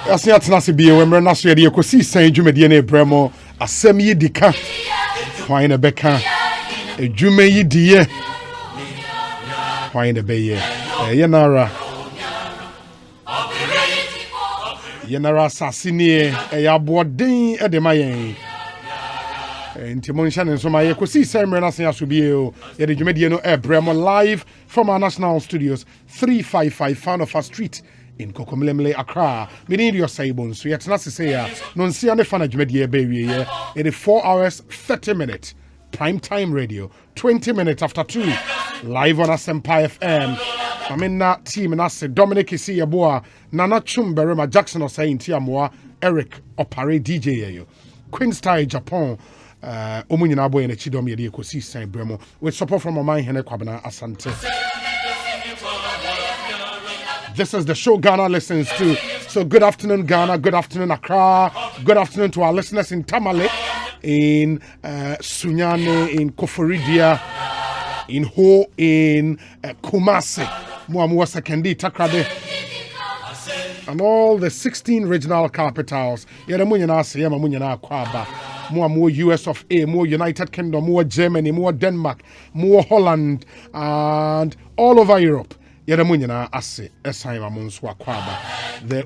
Asia tenase bie we mre na so ye de Ekosiisen dwumedie na ebremo asem yi dika hwan na beka edwuma yi die hwan na beye ye nara sasini ya boden e de mayen nti mo nhyane nso ma ye Ekosiisen mre na se asobie o ye de dwumedie no ebremo live from our national studios 355 Fanofa Street in Kokomelemle, Accra. We need your sabon. So yet not to say, no see any fun at Media baby. It is 4 hours, 30 minutes. Prime time radio, 20 minutes after 2. Live on Asempa FM. I'm in that team and I say Dominic Isiyaboa, Nana Chumberema Jackson or saying Tiamoa, Eric Opare DJ. Queen Style Japan. Omunyina boy and a chidom yedi Ekosiisen Bremo with support from my Hene Kwabena Asante. This is the show Ghana listens to. So good afternoon, Ghana. Good afternoon, Accra. Good afternoon to our listeners in Tamale, in Sunyane, in Koforidia, in Ho, in Kumasi, Muamua Sekendi, Takrade, and all the 16 regional capitals. Yadamunyana Siyama Munyana Kwaba. More US of A, more United Kingdom, more Germany, more Denmark, more Holland, and all over Europe. There are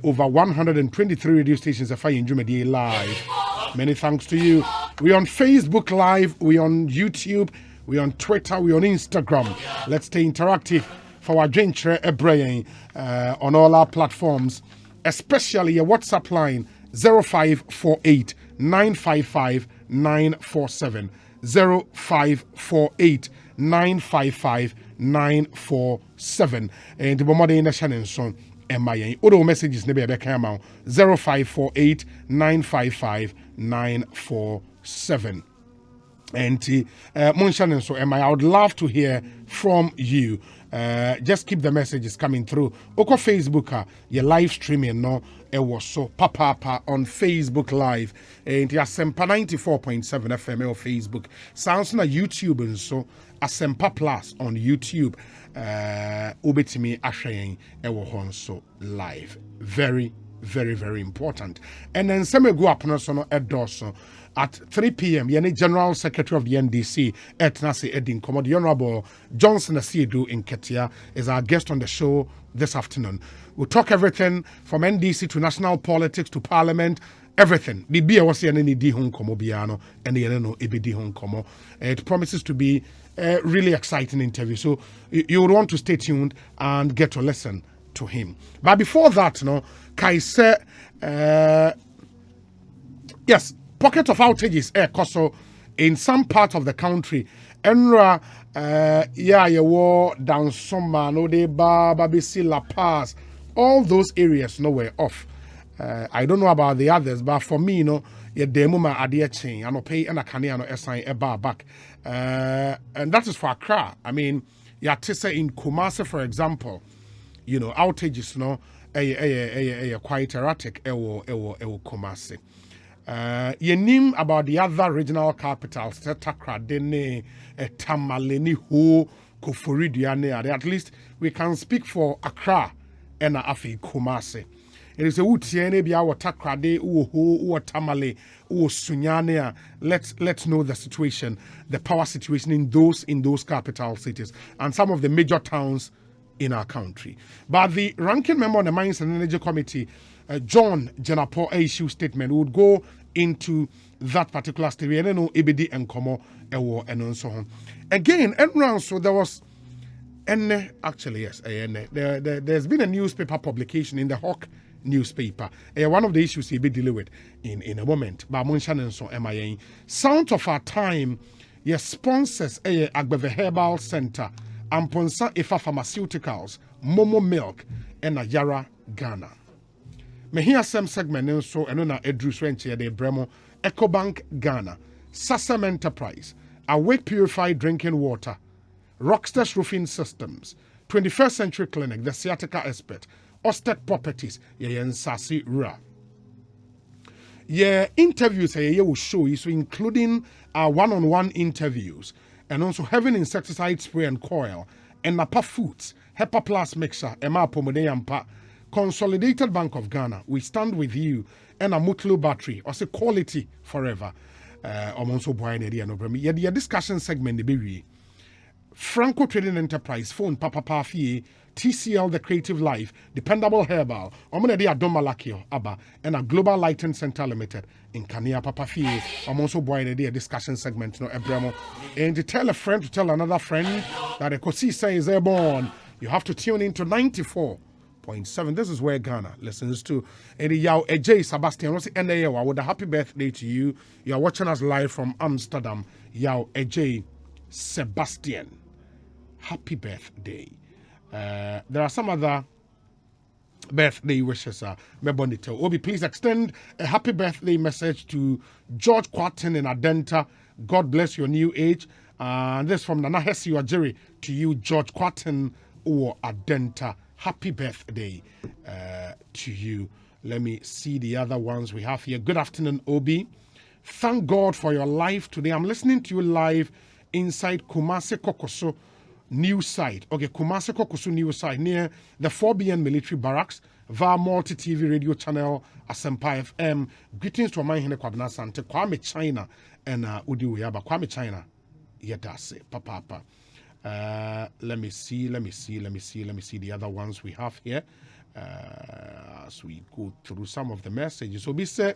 over 123 radio stations are in Jumedi live. Many thanks to you. We're on Facebook Live, we're on YouTube, we're on Twitter, we're on Instagram. Let's stay interactive for our Gentre Ebrain on all our platforms, especially a WhatsApp line 0548 955 947 0548 955 947 and the bomade in the Shannon son MIA. Other messages never be come out 0548 955 947. And Mon so MIA, I would love to hear from you. Just keep the messages coming through. Oko Facebook, your live streaming no. It was so papa on Facebook Live and Asempa 94.7 FM on Facebook. Sounds na YouTube and so Asempa Plus on YouTube. Ubetimi Ashayen Ewo Honso live. Very, very, very important. And then Semegu Apnosono Edoso at 3 p.m. Yeni General Secretary of the NDC, Etnasi Edin Komodi Honorable Johnson Asiedu in Ketia is our guest on the show this afternoon. We'll talk everything from NDC to national politics to parliament, everything. The BA was any di hon komo biano and the no ebidi hon komo. It promises to be a really exciting interview. So you would want to stay tuned and get to listen to him. But before that, Kai said, yes, pocket of outages Koso in some part of the country. Enra you war down summer no de Babisi La Paz. All those areas nowhere off. I don't know about the others, but for me, you demo my idea chain, I no pay and I can't assign a bar back. And that is for Accra. I mean, Tisa in Kumasi, for example, outages quite erratic. Kumasi. You name about the other regional capitals, Takra, Dene, Tamale, Ho, Koforidiane. At least we can speak for Accra. Ena afi Kumasi. It is a utiene bia wa takrade uho tamale sunyane. Let's know the situation, the power situation in those capital cities and some of the major towns in our country. But the ranking member on the Mines and Energy Committee, John Jenapo, issue statement would go into that particular story and no EBD and Komo Ewo and so on. Again, and so there was. And actually, yes, there's been a newspaper publication in the Hawk newspaper. One of the issues he'll be dealing with in a moment. But Monshan so MIA. Sound of our time, yes, sponsors Agbeve Herbal Center, Amponsa Ifa Pharmaceuticals, Momo Milk, and Yara Ghana. M'Ahiasem segment so enona Edru Swenche de Bremo, Ecobank Ghana, Sasem Enterprise, Awake Purified Drinking Water, Rockstars Roofing Systems, 21st Century Clinic, the Sciatica Expert, Ostet Properties, Yen Sasi Ra. Interviews will show you, so including our one-on-one interviews, and also having insecticide spray and coil, and Napa Foods, Hepa Plus Mixer, Emma Pomodeyampa, Consolidated Bank of Ghana, we stand with you. And a Mutlu battery, or say quality forever. Also, your discussion segment, the baby. Franco Trading Enterprise, phone Papa Pafie, TCL The Creative Life, Dependable Herbal, Omonede Adoma Lakio, Abba, and a Global Lighting Center Limited in Kania Papa Fie. I'm also boy a discussion segment, no Ebremo. And to tell a friend to tell another friend that Ekosiisen is airborne, you have to tune in to 94.7. This is where Ghana listens to. And Yao Ej Sebastian, what's the NAO? With a happy birthday to you. You are watching us live from Amsterdam. Yao Ej Sebastian. Happy birthday. There are some other birthday wishes. Obi, please extend a happy birthday message to George Quatin in Adenta. God bless your new age. And this from Nana Hesi Wajiri to you, George Quatin or Adenta. Happy birthday to you. Let me see the other ones we have here. Good afternoon, Obi. Thank God for your life today. I'm listening to you live inside Kumasi Kokoso news site. Okay, Kumasi Kokoso news site near the 4BN military barracks via multi-TV radio channel Asempa FM. Greetings to my hene Kwabena Sante, Kwame China and Udi Uyaba. Kwame China. Yedase, Papa. Let me see the other ones we have here. As we go through some of the messages. So we say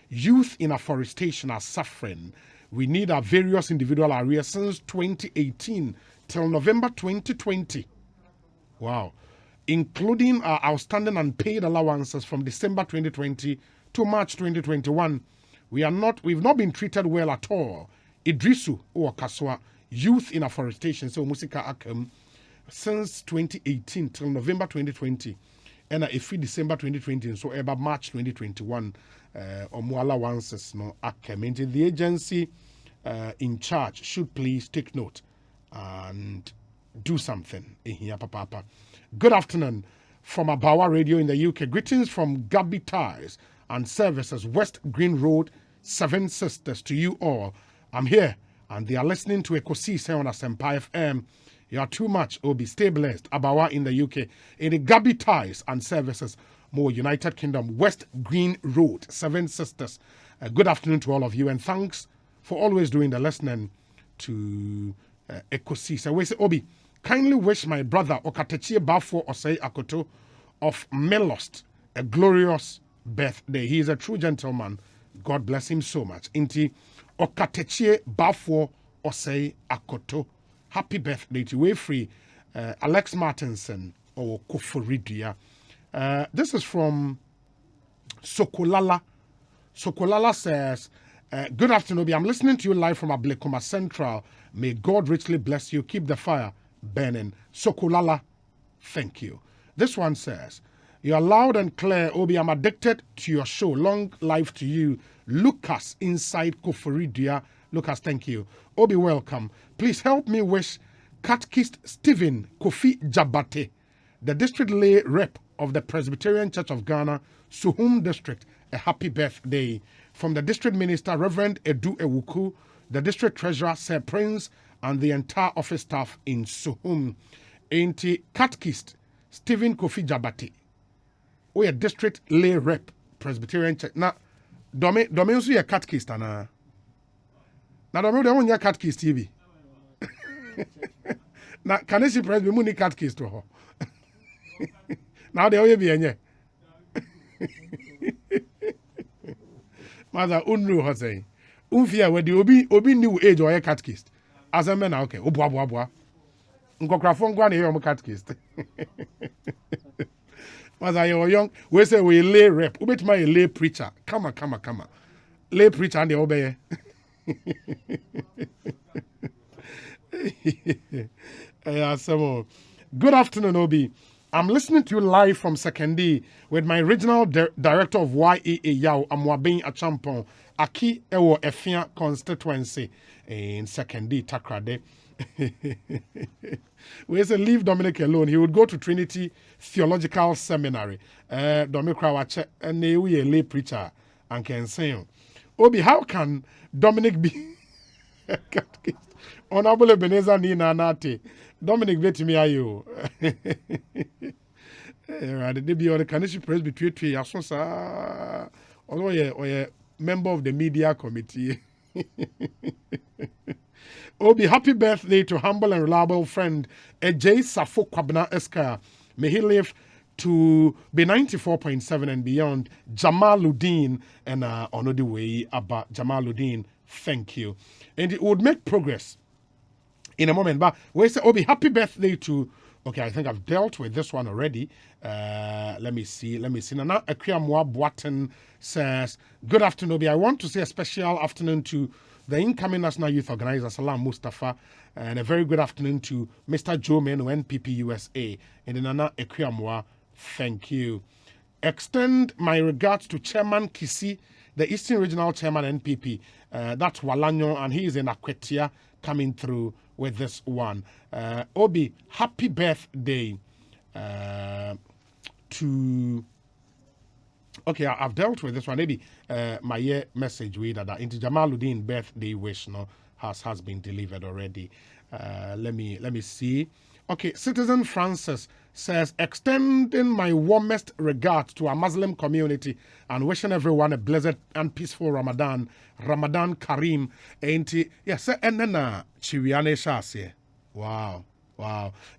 youth in afforestation are suffering. We need our various individual areas since 2018 till November 2020. Wow. Including our outstanding unpaid allowances from December 2020 to March 2021. We've not been treated well at all. Idrisu or Kaswa, youth in afforestation, so Musika Akem, since 2018 till November 2020. And if December 2020, so about March 2021, or more allowances, no Akem. The agency in charge should please take note and do something in here, Papa. Good afternoon from Abawa Radio in the UK. Greetings from Gabi Tires and Services, West Green Road, Seven Sisters to you all. I'm here and they are listening to Ekosiisen on Asempa FM. You are too much, Obi. Stay blessed. Abawa in the UK. In the Gabi Tires and Services, more United Kingdom, West Green Road, Seven Sisters. Good afternoon to all of you and thanks for always doing the listening to Ekosiisen. We say, Obi, kindly wish my brother Okatechie Bafo Osei Akoto of Melost a glorious birthday. He is a true gentleman. God bless him so much. Inti Okatechie Bafo Osei Akoto. Happy birthday to you. Free Alex Martinson or Koforidia. This is from Sokolala. Sokolala says, good afternoon, Obi. I'm listening to you live from Ablekuma Central. May God richly bless you. Keep the fire burning. Sokolala, thank you. This one says, you are loud and clear, Obi. I'm addicted to your show. Long life to you. Lucas inside Koforidia. Lucas, thank you. Obi, welcome. Please help me wish Catechist Stephen Kofi Jabate, the district lay rep of the Presbyterian Church of Ghana, Suhum District, a happy birthday. From the district minister, Reverend Edu Ewuku, the district treasurer, Sir Prince, and the entire office staff in Suhum. Ain't Catechist Stephen Kofi Jabate, we a district lay rep, Presbyterian Church. Now, Dome also a catechist, na Dome don't want catechist TV. Now, can I see Presby Muni catechist to her? Now they will be any. Mother, unru Jose. Unfia where the obi new age or a catechist. As a man, okay. Ubwa. Nkokrafon gwa na here catechist. Mother, you're young. We say we lay rep. We bet my lay preacher. Come on. Lay preacher and the obey. Good afternoon, Obi. I'm listening to you live from Sekendi with my regional director of YEA Yao Amwabin Achampon, Aki Ewo Efia constituency in Sekendi Takrade. We say leave Dominic alone. He would go to Trinity Theological Seminary. Dominic Krawache and we a lay preacher and can say, Obi, how can Dominic be Honorable Ebenezer Nina Nate? Dominic, bet me are you? They be on the Kanisi press between 3 years. Although you're member of the media committee. Obi, happy birthday to humble and reliable friend Ejay Safo Kwabna Eska. May he live to be 94.7 and beyond. Jamaluddin and on the way about Jamaluddin. Thank you. And it would make progress in a moment. But we say, Obi, happy birthday to. Okay, I think I've dealt with this one already. Let me see. Nana Akriamwa Boaten says, good afternoon, Obi. I want to say a special afternoon to the incoming National Youth Organizer, Salam Mustafa, and a very good afternoon to Mr. Joe Menu, NPP USA. And Nana Akriamwa, thank you. Extend my regards to Chairman Kisi, the Eastern Regional Chairman NPP. That's Walanyo, and he is in Akwetia coming through with this one. Obi, happy birthday to. Okay, I've dealt with this one. Maybe my message with that into Jamaluddin birthday wish has been delivered already. Let me see. Okay, Citizen Francis says, extending my warmest regards to our Muslim community and wishing everyone a blessed and peaceful Ramadan. Ramadan Kareem. Yes, and then Chiriane Shasi. Wow.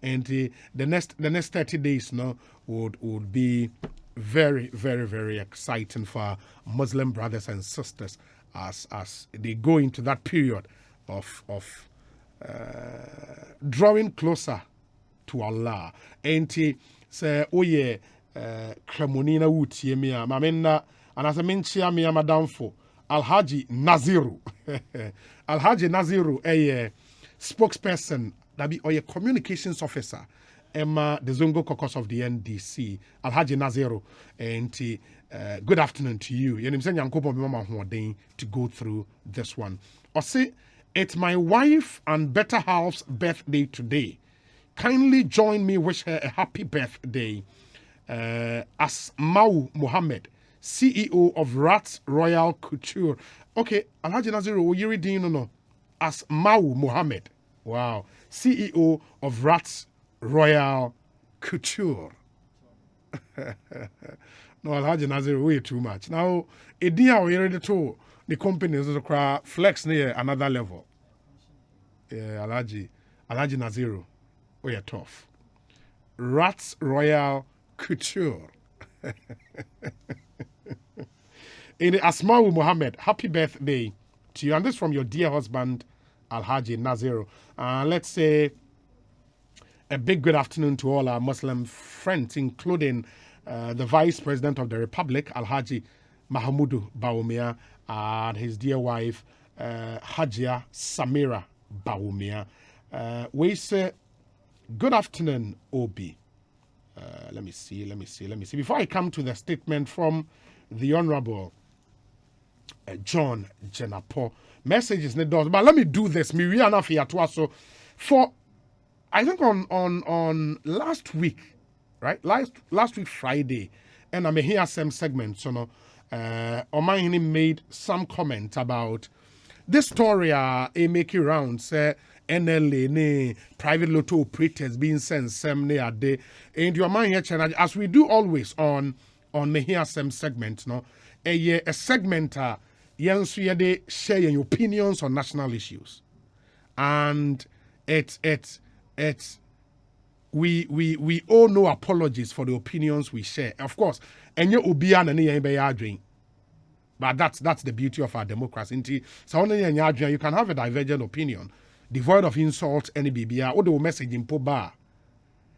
And the next 30 days would be very, very, very exciting for Muslim brothers and sisters as they go into that period of drawing closer to Allah. Enti say oye kremonina wutie me a mamena anase menchia me madamfo Alhaji Naziru. Alhaji Naziru spokesperson that be oye communications officer Emma the Zongo caucus of the NDC. Alhaji Naziru. Enti good afternoon to you. Yenim say nyankopon be mama hoden to go through this one. Ose it's my wife and better half's birthday today. Kindly join me, wish her a happy birthday. Asmau Mohammed, CEO of Rats Royal Couture. Okay, Alhaji Naziru, will you read no? Asmau Mohammed. Wow. CEO of Rats Royal Couture. No, Alhaji Naziru, way too much. Now, Edia, we ready to the company is flex near another level. Yeah, Alhaji Naziru. Oh, yeah, tough. Rats Royal Couture. In Asmau Mohammed, happy birthday to you. And this from your dear husband, Alhaji Naziru. Let's say a big good afternoon to all our Muslim friends, including the Vice President of the Republic, Alhaji Mahamudu Bawumia, and his dear wife, Hajia Samira Bawumia. We say, good afternoon, Obi. Let me see. Before I come to the statement from the Honorable John Jenapo, messages ne does, but let me do this. So for I think on last week, right? Last week Friday, and I'm here some segment. So no, Omahini made some comment about this story. Make rounds. NLA ne private lotto operators being sent some ne ade. And your mind here, as we do always on M'Ahiasem segment, no, a segment de share your opinions on national issues, and we all know apologies for the opinions we share, of course, and you obian and you but that's the beauty of our democracy. So only you can have a divergent opinion, devoid of insult, any BBR, or the message in bar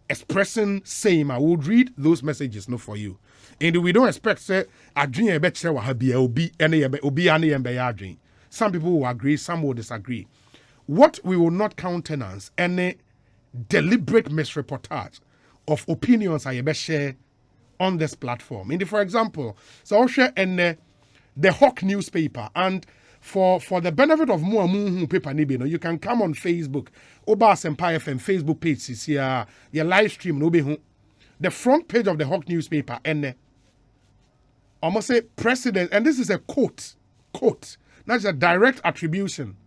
expressing same. I would read those messages no for you. And we don't expect say a dream a better obi any. Some people will agree, some will disagree. What we will not countenance any deliberate misreportage of opinions I share on this platform. And for example, so I'll share in the Hawk newspaper, and for the benefit of more paper nibi, you can come on Facebook, Obas Empire FM Facebook page is here, your live stream no be the front page of the Hawk newspaper, and almost say president, and this is a quote, that's a direct attribution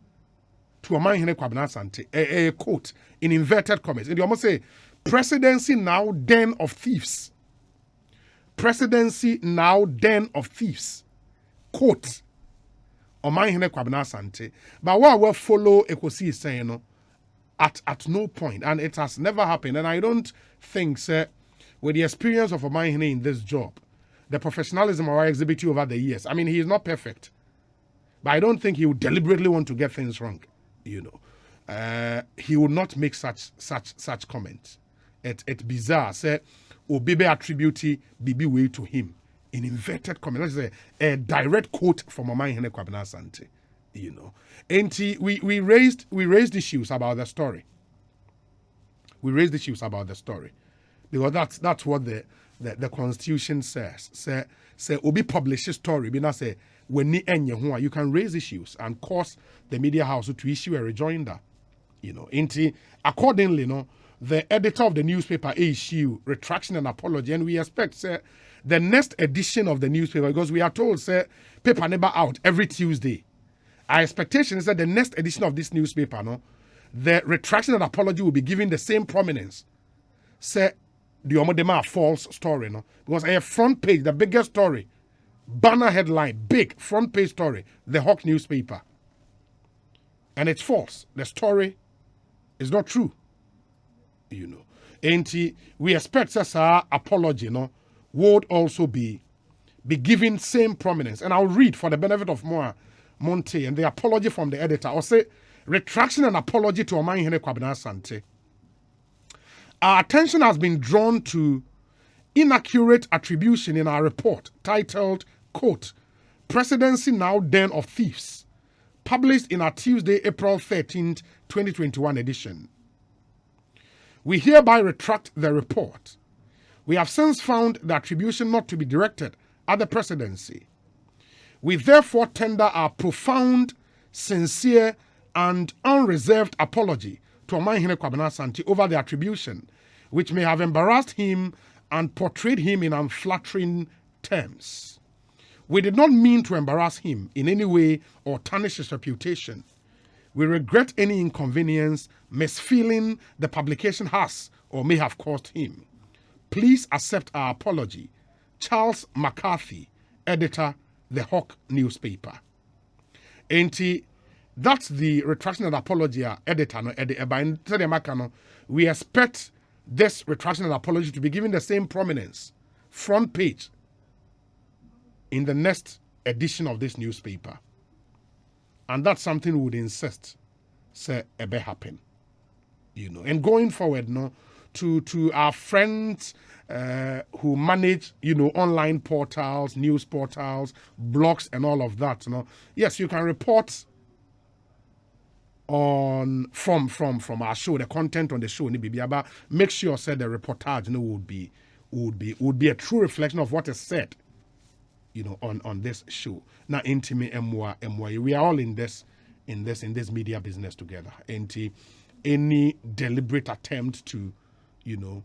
to Omahene Kwabena Asante, a quote in inverted commas, and you almost say presidency now den of thieves. presidency now den of thieves. Quote. M'Ahiasem Kwabena Asante. But what will follow Ekosiisen saying no, at no point, and it has never happened. And I don't think, sir, with the experience of M'Ahiasem in this job, the professionalism I exhibit over the years. I mean, he is not perfect, but I don't think he would deliberately want to get things wrong. You know, he would not make such comments. It's bizarre. Say, Obibe attribute Bibi way to him in inverted comments. Let's say a direct quote from M'Ahiasem Kwabena Asante. You know, and we raised issues about the story. We raised issues about the story because that's what the Constitution says. Say Obi publish a story, but not say when you can raise issues and cause the media house to issue a rejoinder. You know, accordingly, no, the editor of the newspaper issue retraction and apology, and we expect the next edition of the newspaper, because we are told paper never out every Tuesday. Our expectation is that the next edition of this newspaper, no, the retraction and apology will be given the same prominence. Say the Omodema false story, no, because a front page, the biggest story, banner headline, big front page story, the Hawk newspaper, and it's false. The story is not true. You know, and we expect our apology, no, would also be given same prominence. And I'll read for the benefit of more Monte and the apology from the editor. Or say retraction and apology to M'Ahiasem Kwabena Asante. Our attention has been drawn to inaccurate attribution in our report titled, quote, Presidency Now Den of Thieves, published in our Tuesday, April 13th, 2021 edition. We hereby retract the report. We have since found the attribution not to be directed at the presidency. We therefore tender our profound, sincere, and unreserved apology to M'Ahiasem Kwabena Asante over the attribution, which may have embarrassed him and portrayed him in unflattering terms. We did not mean to embarrass him in any way or tarnish his reputation. We regret any inconvenience, misfeeling the publication has or may have caused him. Please accept our apology. Charles McCarthy, editor, The Hawk newspaper. And that's the retraction and apology editor. We expect this retraction and apology to be given the same prominence, front page, in the next edition of this newspaper. And that's something we would insist say ebe happen. You know, and going forward, no, to our friends who manage, you know, online portals, news portals, blogs, and all of that. You know, yes, you can report on from our show, the content on the show, but make sure the reportage, you know, would be a true reflection of what is said, you know, on this show. Now, intimate MY, we are all in this media business together. Any deliberate attempt to, you know,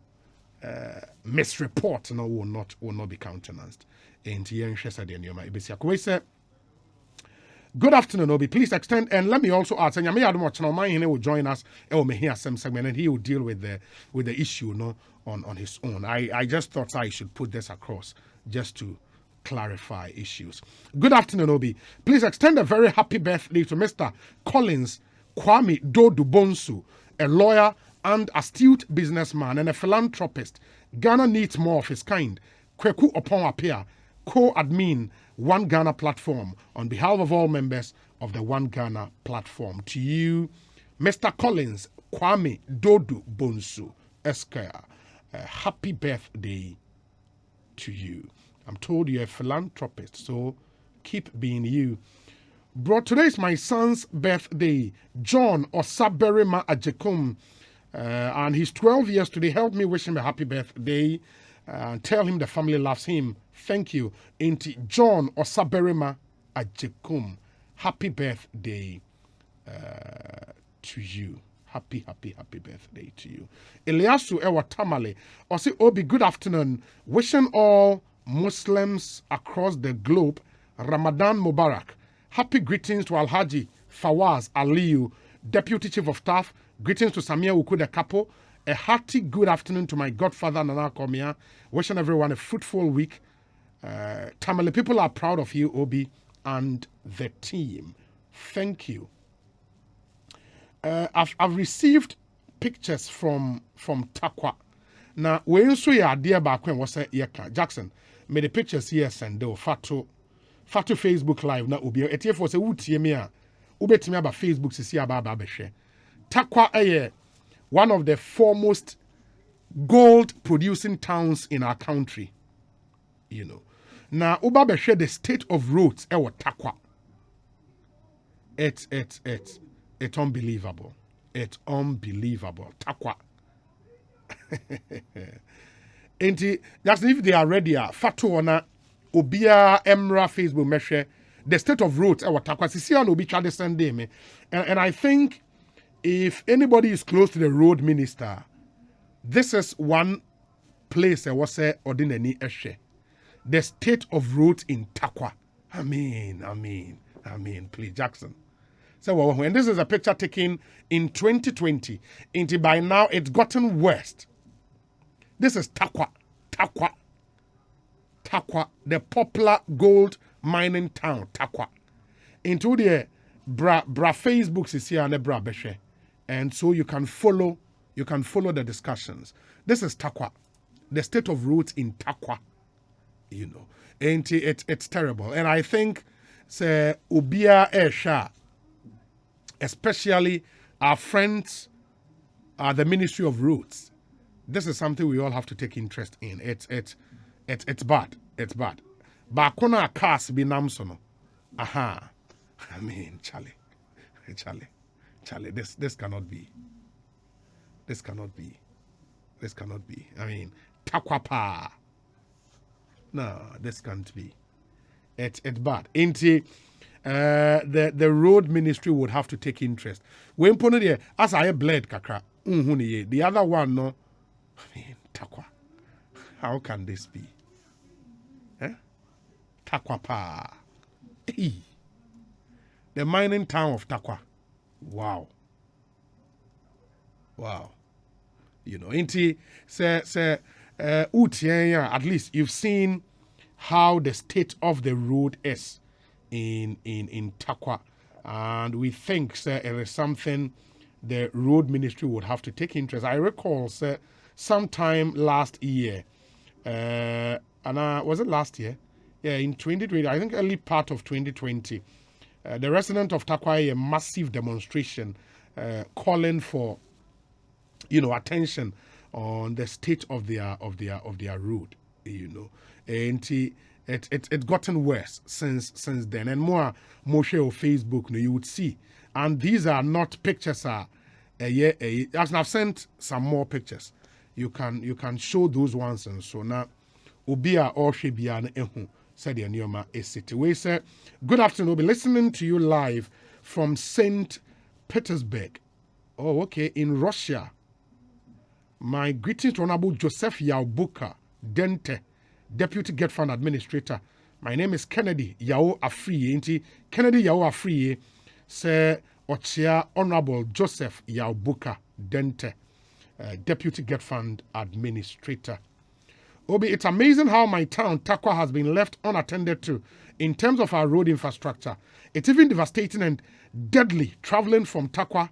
misreport, you know, will not be countenanced. Good afternoon, Obi. Please extend, and let me also add, M'Ahiasem will join us M'Ahiasem segment, and he will deal with the issue, you know, on his own. I just thought I should put this across just to clarify issues. Good afternoon, Obi. Please extend a very happy birthday to Mr. Collins Kwame Dodu Bonsu, a lawyer and astute businessman and a philanthropist. Ghana needs more of his kind. Kweku Oponwapia, co-admin One Ghana platform, on behalf of all members of the One Ghana platform. To you, Mr. Collins Kwame Dodu Bonsu, Esquire, happy birthday to you. I'm told you're a philanthropist, so keep being you. Bro, today is my son's birthday, John Osaberima Ajekum, and he's 12 years today. Help me wish him a happy birthday and tell him the family loves him. Thank you. Inti John Osaberima Ajekum, happy birthday to you. Happy birthday to you. Eliasu Ewa Tamale, Osi Obi, good afternoon. Wishing all Muslims across the globe Ramadan Mubarak. Happy greetings to Alhaji Fawaz Aliyu, Deputy Chief of Staff. Greetings to Samia Ukude Kapo. A hearty good afternoon to my godfather Nana Komia. Wishing everyone a fruitful week Tamale people are proud of you, Obi, and the team. Thank you. I've received pictures from Takwa. Now, when so ya dear back when was Jackson made the pictures here send the Fatu Facebook Live na Obi. Etie for say wutie me a ubetimi about Facebook sisi aba behwe. Takwa one of the foremost gold producing towns in our country. You know. Now, uba behwe the state of roads ewo Takwa. It's unbelievable. It's unbelievable. Takwa. Enti, that's if they are ready. Fatuona, Obia, Emra, Facebook, Meshe, the state of roads, our Takwa, Sisia, Obi, Chade, Sunday, me. And I think if anybody is close to the road minister, this is one place I was say ordinary eshe. The state of roads in Takwa. Amen. Please, Jackson. So when this is a picture taken in 2020, into by now it's gotten worse. This is Takwa, the popular gold mining town, Takwa. Into the bra Facebook is here and bra beshe, and so you can follow the discussions. This is Takwa, the state of roots in Takwa. You know, and it's terrible, and I think say Ubia Esha. Especially our friends at the Ministry of Roads. This is something we all have to take interest in. It's bad. It's bad. But kuna cars be namsono. Aha. I mean, Charlie. This cannot be. This cannot be. I mean, Takwapa. No, this can't be. It's bad. Inti. The road ministry would have to take interest. When put it as I bled kakra, the other one no. I mean, Takwa. How can this be? Takwa pa. The mining town of Takwa. Wow. You know, inti say at least you've seen how the state of the road is. In Takwa, and we think it is something the road ministry would have to take interest. I recall sometime last year, was it last year? Yeah, in 2020, I think early part of 2020, the resident of Takwa a massive demonstration calling for attention on the state of their road, and it's gotten worse since then, and more share of Facebook you would see, and these are not pictures. I've sent some more pictures. You can show those ones, and so now Obia or Shebia ehu said the Nyoma is city. We say good afternoon. We'll be listening to you live from St. Petersburg. Oh, okay, in Russia. My greetings to Honorable Joseph Yaubuka Dente, Deputy Get Fund Administrator. My name is Kennedy Yao Afriye. Kennedy Yao Afriye say Ochia Honorable Joseph Yaubuka Dente, Deputy Get Fund Administrator. Obi, it's amazing how my town, Takwa, has been left unattended to in terms of our road infrastructure. It's even devastating and deadly traveling from Takrady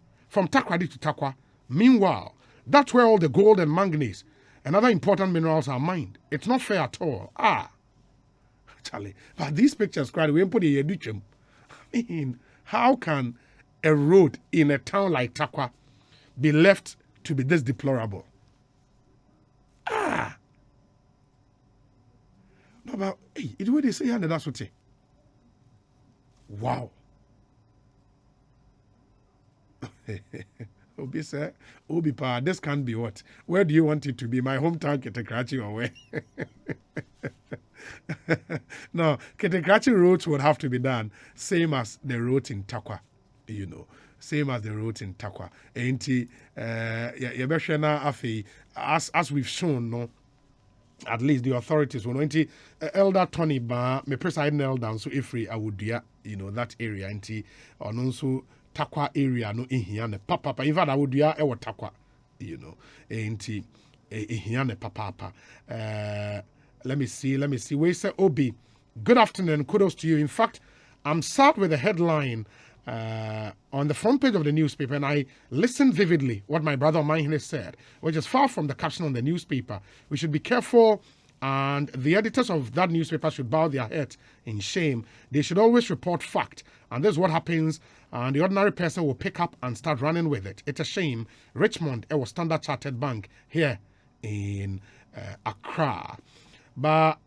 to Takwa. Meanwhile, that's where all the gold and manganese and other important minerals are mined. It's not fair at all. Charlie, but these pictures, we put a education. I mean, how can a road in a town like Takwa be left to be this deplorable? No, but hey, it's what they say, and that's what. Wow. Obi said, Obi pa, this can't be what? Where do you want it to be? My hometown, Ketekrachi, or where? No, Ketekrachi roads would have to be done, same as the roads in Takwa, same as the roads in Takwa. As we've shown, no, at least the authorities will know. Elder Tony Ba, me presiding elder, so Ifri Awudia, that area, or also Takwa area no ehiane papa in fact awodua e wo Takwa ehia ne papa Let me see. We say Obi. Good afternoon. Kudos to you. In fact, I'm sad with the headline on the front page of the newspaper, and I listened vividly what my brother M'Ahiasem said, which is far from the caption on the newspaper. We should be careful, and the editors of that newspaper should bow their heads in shame. They should always report fact, and this is what happens, and the ordinary person will pick up and start running with it. It's a shame. Richmond, it was Standard Chartered Bank here in Accra. But,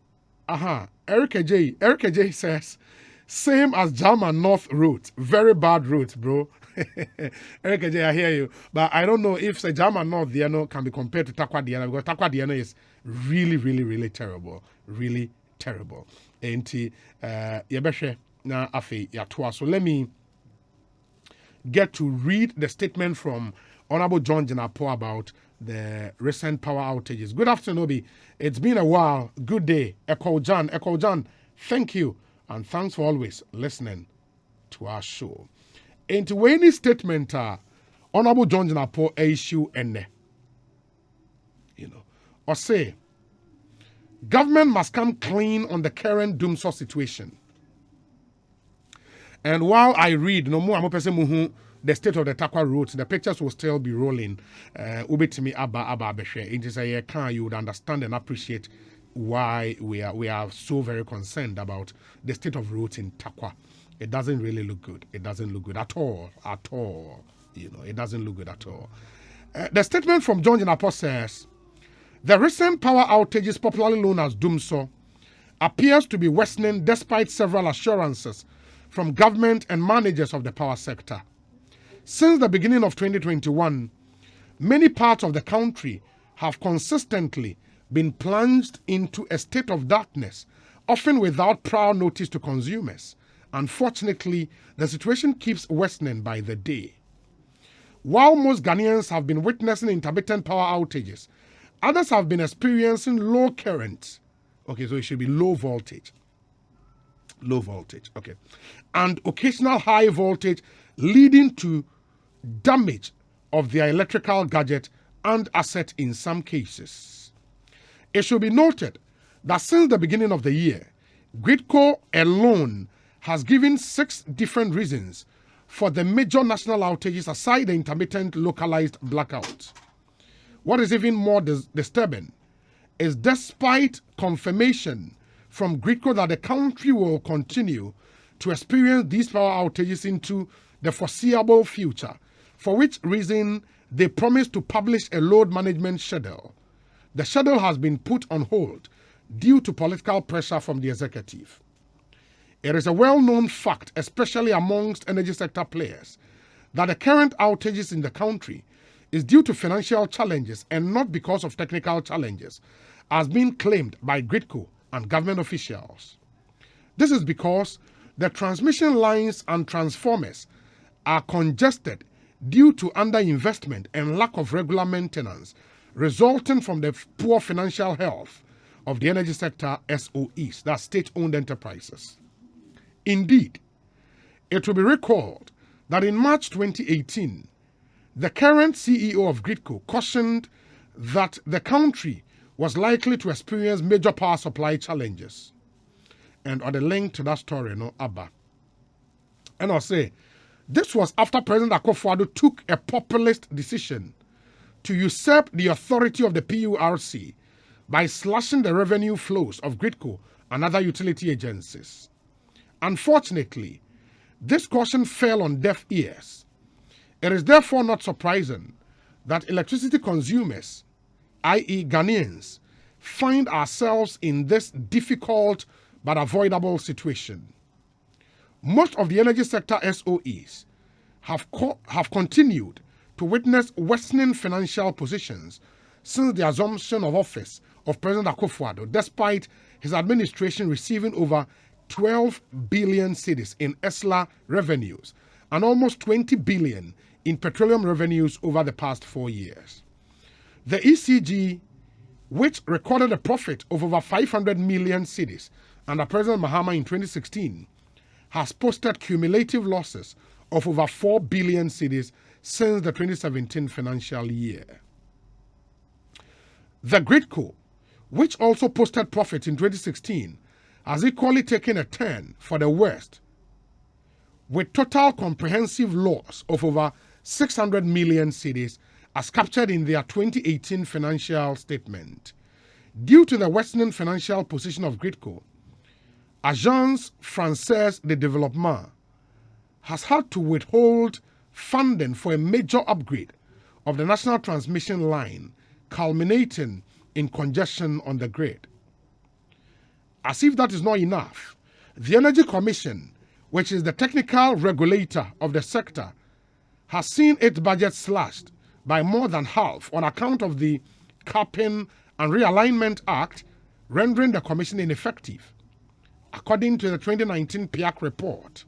Eric J says, same as German North route. Very bad route, bro. Eric J, I hear you. But I don't know if the German North Diano can be compared to Takwa Diana, because Takwa Diana is really, really, really terrible. Really terrible. Enti, yebeshe na afe yatwa. So let me get to read the statement from Honorable John Jinapo about the recent power outages. Good afternoon, Obi. It's been a while. Good day. Ekojan, thank you. And thanks for always listening to our show. Into any statement, Honorable John Jinapo issue ene. Or say, government must come clean on the current doomsday situation. And while I read, no more the state of the Takwa roads, the pictures will still be rolling. Ubitimi Abba Beshe. It is a car you would understand and appreciate why we are so very concerned about the state of roads in Takwa. It doesn't really look good. It doesn't look good at all. It doesn't look good at all. The statement from John Jinapo says, the recent power outages, popularly known as Doomso, appears to be worsening despite several assurances from government and managers of the power sector. Since the beginning of 2021, many parts of the country have consistently been plunged into a state of darkness, often without prior notice to consumers. Unfortunately, the situation keeps worsening by the day. While most Ghanaians have been witnessing intermittent power outages, others have been experiencing low currents. Okay, so it should be low voltage. Low voltage, okay. And occasional high voltage, leading to damage of their electrical gadget and asset in some cases. It should be noted that since the beginning of the year, Gridco alone has given 6 different reasons for the major national outages aside the intermittent localized blackouts. What is even more disturbing is despite confirmation from Gridco that the country will continue to experience these power outages into the foreseeable future, for which reason they promised to publish a load management schedule. The schedule has been put on hold due to political pressure from the executive. It is a well-known fact, especially amongst energy sector players, that the current outages in the country is due to financial challenges and not because of technical challenges, as being claimed by Gridco and government officials. This is because the transmission lines and transformers are congested due to underinvestment and lack of regular maintenance, resulting from the poor financial health of the energy sector SOEs, that's state-owned enterprises. Indeed, it will be recalled that in March 2018, the current CEO of Gridco cautioned that the country was likely to experience major power supply challenges. And on the link to that story, Abba. And I'll say, this was after President Akufo-Addo took a populist decision to usurp the authority of the PURC by slashing the revenue flows of Gridco and other utility agencies. Unfortunately, this caution fell on deaf ears. It is therefore not surprising that electricity consumers, i.e. Ghanaians, find ourselves in this difficult but avoidable situation. Most of the energy sector SOEs have continued to witness worsening financial positions since the assumption of office of President Akufo-Addo, despite his administration receiving over 12 billion cedis in ESLA revenues and almost 20 billion in petroleum revenues over the past 4 years. The ECG, which recorded a profit of over 500 million cedis under President Mahama in 2016, has posted cumulative losses of over 4 billion cedis since the 2017 financial year. The Gridco, which also posted profit in 2016, has equally taken a turn for the worst, with total comprehensive loss of over 600 million cedis as captured in their 2018 financial statement. Due to the worsening financial position of Gridco, Agence Française de Développement has had to withhold funding for a major upgrade of the national transmission line, culminating in congestion on the grid. As if that is not enough, the Energy Commission, which is the technical regulator of the sector, has seen its budget slashed by more than half on account of the Capping and Realignment Act, rendering the commission ineffective. According to the 2019 PIAC report,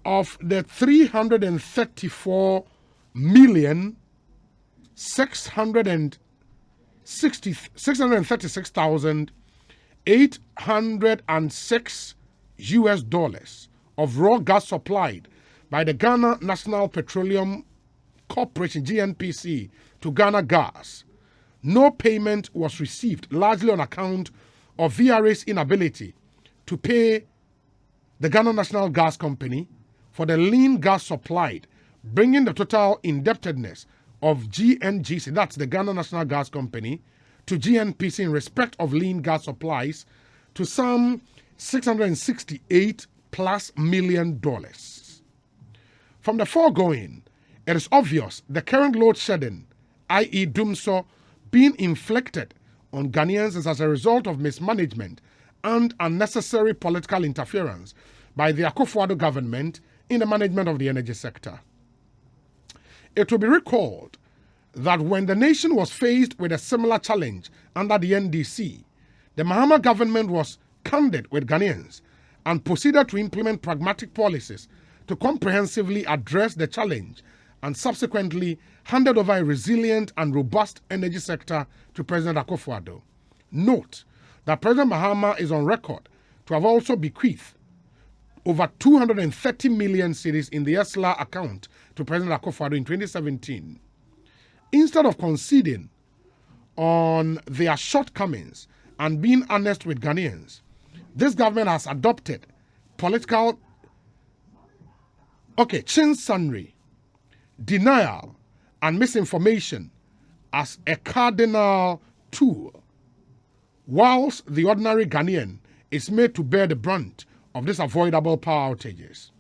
of the 636,806 US dollars of raw gas supplied by the Ghana National Petroleum Corporation GNPC to Ghana Gas, no payment was received, largely on account of VRA's inability to pay the Ghana National Gas Company for the lean gas supplied, bringing the total indebtedness of GNGC, that's the Ghana National Gas Company, to GNPC in respect of lean gas supplies to some $668+ million. From the foregoing, it is obvious the current load shedding, i.e. doomsor, being inflicted on Ghanaians is as a result of mismanagement and unnecessary political interference by the Akufo-Addo government in the management of the energy sector. It will be recalled that when the nation was faced with a similar challenge under the NDC, the Mahama government was candid with Ghanaians and proceeded to implement pragmatic policies to comprehensively address the challenge and subsequently handed over a resilient and robust energy sector to President Akufo-Addo. Note that President Mahama is on record to have also bequeathed over 230 million cedis in the ESLA account to President Akufo-Addo in 2017. Instead of conceding on their shortcomings and being honest with Ghanaians, this government has adopted political chinsanry, denial, and misinformation as a cardinal tool, whilst the ordinary Ghanaian is made to bear the brunt of these avoidable power outages.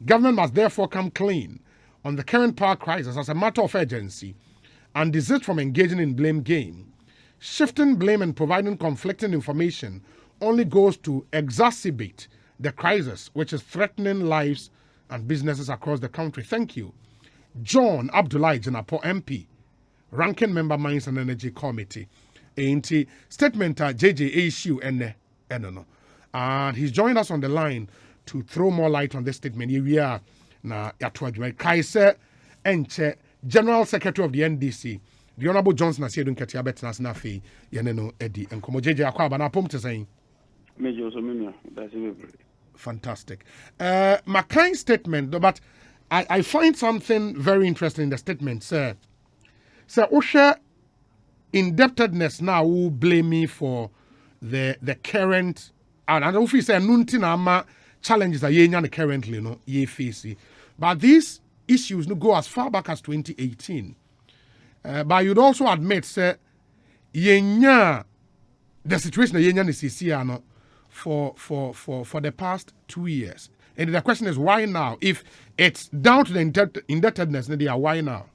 Government must therefore come clean on the current power crisis as a matter of urgency and desist from engaging in blame game. Shifting blame and providing conflicting information only goes to exacerbate the crisis which is threatening lives and businesses across the country. Thank you. John Abdullahi Janapo MP, Ranking Member Mines and Energy Committee. Ain't statement JJ issue and and he's joined us on the line to throw more light on this statement. Here we are na yatwajwe Kaise Enche, General Secretary of the NDC. The Honorable Johnson Asiedu Nketia Betnas Nafi Yeneno Edi and Komo JJ Akwaba na pom te saying. Fantastic. My kind statement, but I find something very interesting in the statement, sir. Sir, Osha indebtedness now will blame me for the current and if you say nuntinama challenges are yenya currently ye facing. But these issues no go as far back as 2018. But you'd also admit, sir, yenya the situation yenya is for the past 2 years. And the question is why now? If it's down to the indebtedness, why now?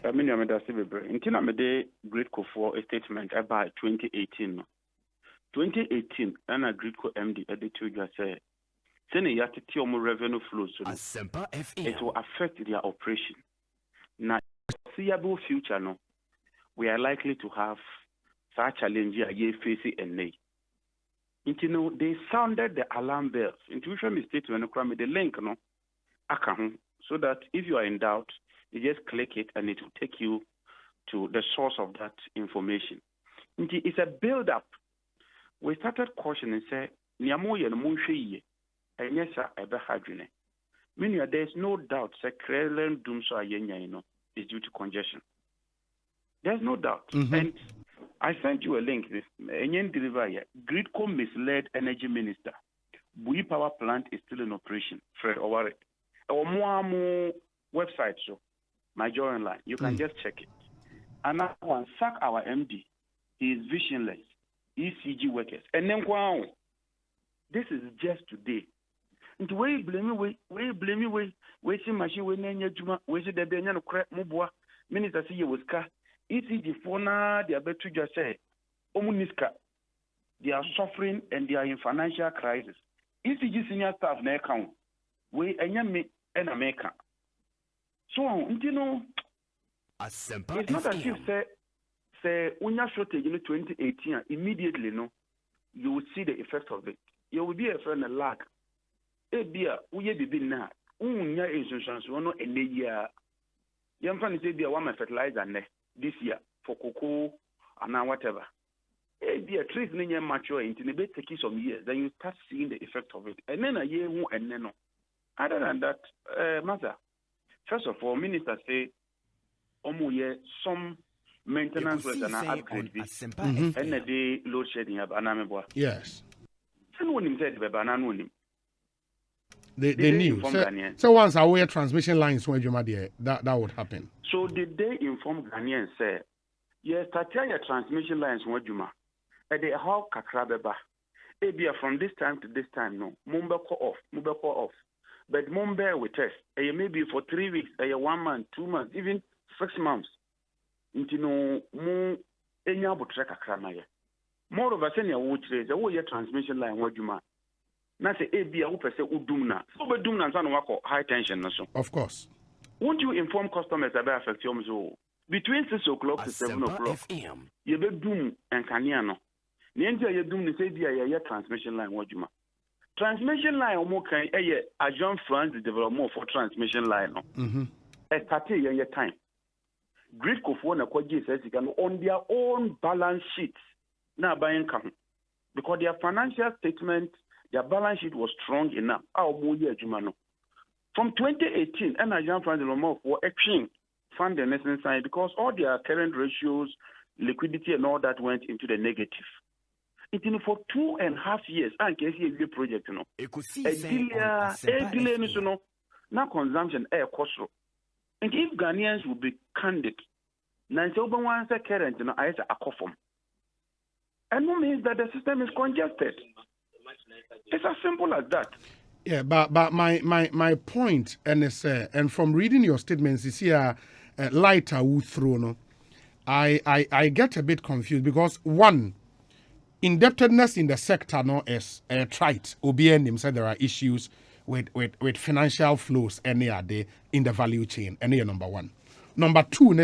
I mean, I'm a Gridco for a statement about 2018. 2018, and a Gridco MD edited just say, sending yatiti revenue flows, so it will affect their operation. Now, foreseeable future, no, we are likely to have such challenges ye facing and nay. They sounded the alarm bells. Intuition is statement when the link, no, account, so that if you are in doubt, you just click it and it will take you to the source of that information. It's a build-up. We started caution and said, Niamoye no munshi and yes, I be hydrine. Meaning there is no doubt that Krellen doomso is due to congestion. There's no doubt. And I sent you a link. This Enyen deliver here. Gridco misled energy minister. Bui power plant is still in operation. Fred Oware. Or more website show. My joy online. You can just check it. And now one sack our MD. He is visionless. ECG workers. And then wow. This is just today. Into where you blame me, where you blame me, where see machine, where Nanya Juma, where see the Benyan crap Mubwa, Minister see you was car. ECG for now, they are better to just say, Omuniska. They are suffering and they are in financial crisis. ECG senior staff na account, we me and America. So, you know, it's not as if say unya shortage in 2018 immediately no, you will see the effect of it. You will be a friend of lag. Ebia uye bibi na unya insurance no ene year. Yam fan say bia one fertilizer ne this year for cocoa and whatever. Ebia trees ne mature into the take some years, then you start seeing the effect of it. And then a year and then no. Other than that, mother, first of all, minister say some maintenance work and upgrade this and the day load shedding have anameboa. Yes. Someone said the They knew. So once our transmission lines were that would happen. So did they inform Ghanaians say, yes, your transmission lines were Juma. And they how kakrabeba. Ebia from this time to this time, no. Mumba off. But Mumba with us. Maybe for 3 weeks, 1 month, 2 months, even 6 months. Into no more any abu track akramaye. More of a senior which is a transmission line were Juma. Na say ebia wo pese udumna so be dumna nsa no wako high tension no so. Of course. Won't you inform customers about affect your so between 6 o'clock to 7 o'clock you be dum enkania no ne ntia ye dum ne say bia ye transmission line wajuma transmission line omo kan eye Agent France development for transmission line no start ye time grid kofo na kwaji say sika no on their own balance sheet na buying kan because their financial statement their balance sheet was strong enough. From 2018, and Agent France were exchange fund the necessary side because all their current ratios, liquidity, and all that went into the negative. It for 2.5 years, and KCSB project, you know, a delay, now consumption air cost. And if Ghanaians would be candid, Nancy Obanwan's current, you know, I say a coffin. And that means that the system is congested. It's as simple as that. Yeah, but my point, and from reading your statements, is here lighter would throw no. I get a bit confused because one, indebtedness in the sector no is trite. OBN said there are issues with financial flows any day in the value chain. Any number one. Number two,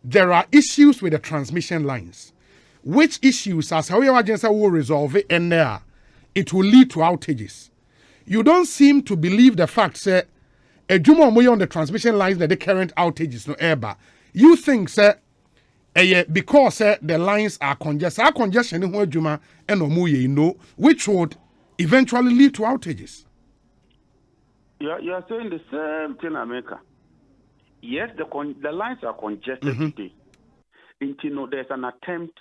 there are issues with the transmission lines. Which issues, as however agency will resolve it, and it will lead to outages. You don't seem to believe the fact that a juma on the transmission lines that the current outages no ever. You think because the lines are congested, congestion in juma and omuye no, which would eventually lead to outages. You are saying the same thing, America. Yes, the lines are congested today. Until there's an attempt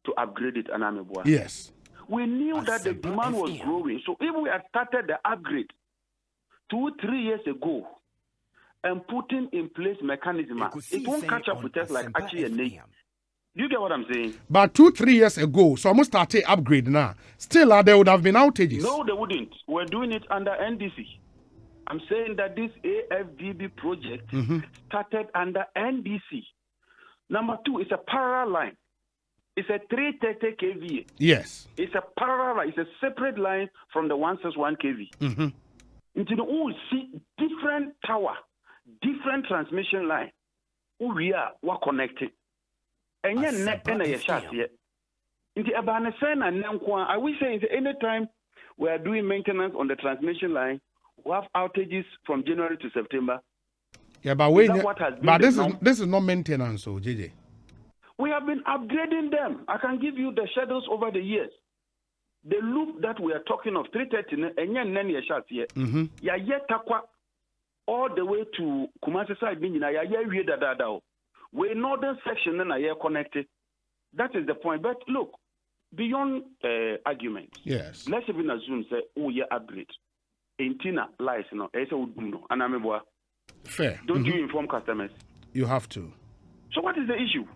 to upgrade it, Anameboa. Yes. We knew that the demand was growing. So if we had started the upgrade 2-3 years ago and putting in place mechanism, it won't catch up with us like Achi and Nate. Do you get what I'm saying? But 2-3 years ago, so almost started upgrade now. Still, there would have been outages. No, they wouldn't. We're doing it under NDC. I'm saying that this AFDB project started under NDC. Number two, it's a parallel line. It's a 330 kV. Yes. It's a parallel line. It's a separate line from the 161 kV. Until we see different tower, different transmission line. We are connected. And yet, I will say anytime we are doing maintenance on the transmission line, we have outages from January to September. Yeah, but this is not maintenance, so JJ. We have been upgrading them. I can give you the schedules over the years. The loop that we are talking of, 330, all the way to Kumasi side, We northern section and I connected. That is the point. But look, beyond argument, yes, let's even assume say, oh yeah, upgrade. Intina lies, no, and I'm a fair. Don't you inform customers? You have to. So what is the issue?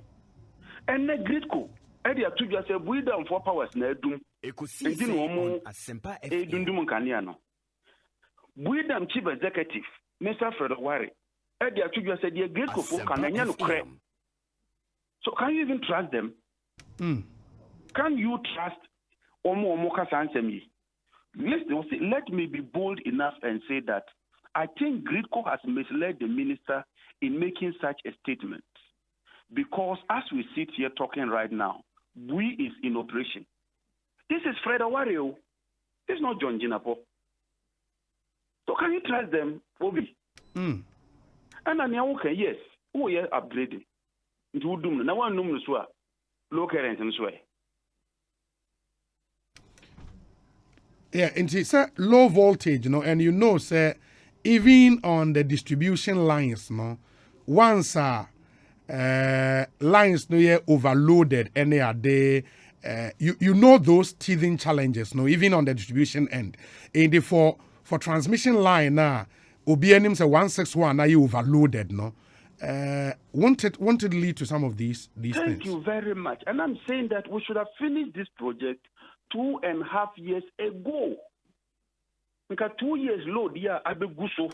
And the grid co, Eddie to just say we down 4 powers na doom. Ekosiisen M'Ahiasem. Dundum Kaniano. We them chief executive, Mr. Fred Wari. Eddie to just say the grid co for Kananyano crack. So can you even trust them? Can you trust Omo Kasansemi? Let me be bold enough and say that I think Gridco has misled the minister in making such a statement. Because as we sit here talking right now, we is in operation. This is Fred Awario. This is not John Jinapo. So can you trust them, Obi? And then okay, yes, we are upgrading. Now one numerous low current and swear. Yeah, and it's a low voltage, and say even on the distribution lines, once lines overloaded and they are there, you know those teething challenges, even on the distribution end. And for transmission line now, OBNM say 161 are you overloaded, won't it lead to some of these things? Thank you very much. And I'm saying that we should have finished this project 2.5 years ago. Because 2 years load, yeah, I be guso.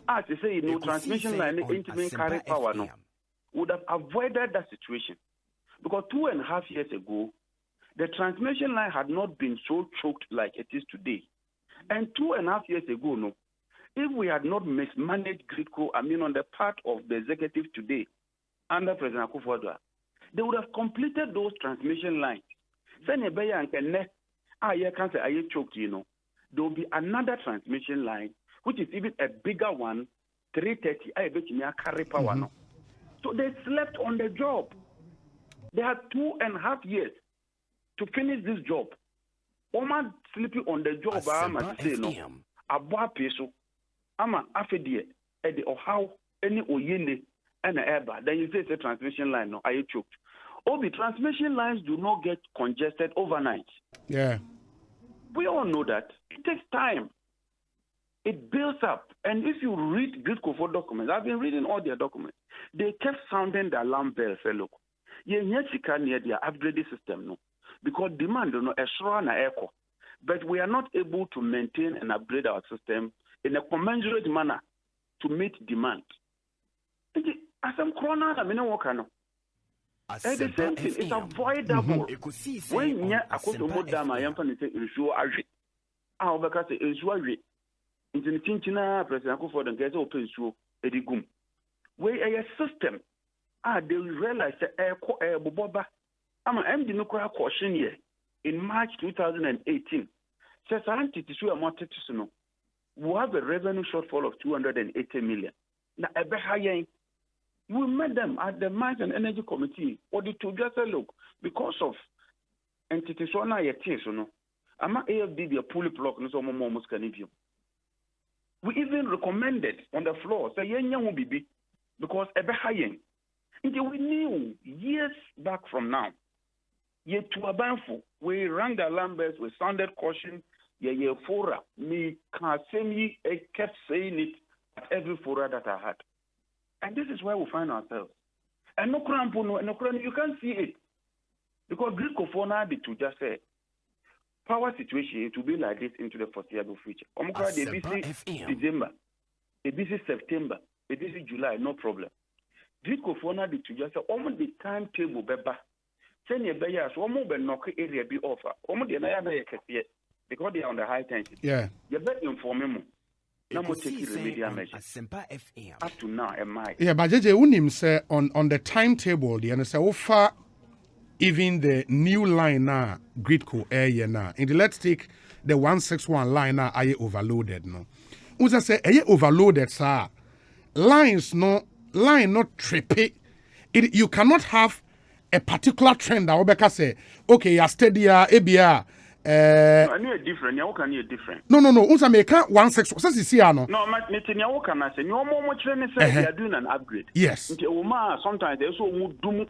As they say, transmission line ain't carry power, would have avoided that situation. Because 2.5 years ago, the transmission line had not been so choked like it is today. And 2.5 years ago, if we had not mismanaged Gridco, on the part of the executive today, under President Akufo-Addo, they would have completed those transmission lines. There will be another transmission line, which is even a bigger one, 330. I bet you carry power. So they slept on the job. They had 2.5 years to finish this job. Oma sleeping on the job, I'm say no. Abwa peso, ama afedie, edi or how any oyende and eba. Then you say it's a transmission line. No, are you choked? The transmission lines do not get congested overnight. Yeah. We all know that. It takes time. It builds up. And if you read Gridco for documents, I've been reading all their documents, they kept sounding the alarm bell, say, look, you can near their upgraded system, no. Because demand, echo. But we are not able to maintain and upgrade our system in a commensurate manner to meet demand. As I'm corona, I mean, and the same thing, it's avoidable. When you are going to move down, I am going to say, I'll be able to say, in the Tinchina, President Akufo-Addo and get open to Edigum. Where a system, they realize that Boba, I'm the nuclear caution here in March 2018. Says, we have a revenue shortfall of 280 million. Now, we met them at the Mines and Energy Committee, or the to just say, look, because of entities on I'm AFD the pulley block no some more muscanivium. We even recommended on the floor, say will be because we knew years back from now, yet to a banfu, we rang the alarm bells, we sounded caution, fora, me can't say me, I kept saying it at every fora that I had. And this is where we find ourselves. And no cramp, you can't see it. Because Gridco for now, to just say, power situation to be like this into the foreseeable future. They busy December, they busy September, they busy July, no problem. Gridco for now, to just say, almost the timetable, beba. Send your bayas, almost the knock area be offer. Almost the Naya because they are on the high tension. Yeah. You better inform me. Up to now, am I? Yeah, but JJ Unim say on the timetable, the say offer even the new line now, Gridco area now. And let's take the 161 line now, are overloaded no. Uza say overloaded, sir. Lines not trippy. You cannot have a particular trend that Obeka say, okay, you're steady, ABR. I knew a different. You can hear different. No. Unsa make 16. Says you see, no. No, you can say you more much than say they are doing an upgrade. Yes. Sometimes they also do no.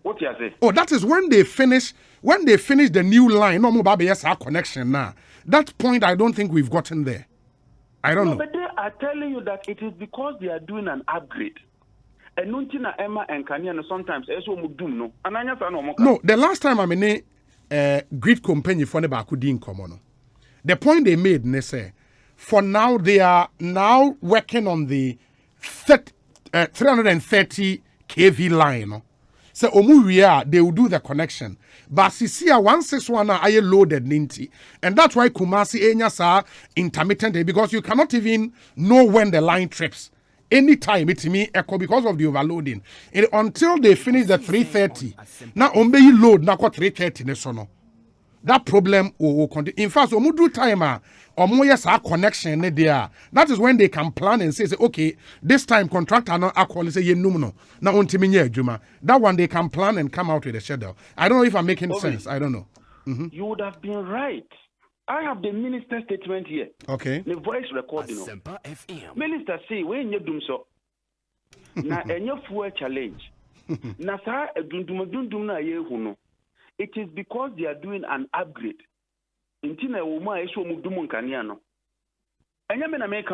What you say? Oh, that is when they finish the new line. No more BBS connection now. That point, I don't think we've gotten there. I don't know. But they are telling you that it is because they are doing an upgrade. And Nuntina Emma and Kanya sometimes also mudum no. No, the last time I'm in a grid company for the Bakudin Komono. The point they made, they say, for now they are now working on the 330 kV line. No? So Omuria, they will do the connection. But Sisia 161 are loaded ninty. And that's why Kumasi Enyas are intermittent because you cannot even know when the line trips. Anytime it's me echo because of the overloading. Until they finish the 330. Now ombe load now 330 nesono. That problem will continue. In fact, omudu timer or yes our connection there. That is when they can plan and say, okay, this time contractor no actually say no. Now untiminye juma. That one they can plan and come out with a schedule. I don't know if I'm making sense. I don't know. Mm-hmm. You would have been right. I have the minister's statement here. Okay. The voice recording. Minister say when you do so. Na enye fuel challenge. Na sa dundum na ye huno. It is because they are doing an upgrade. Intina wuma esho mudum nkania no. Enye me na make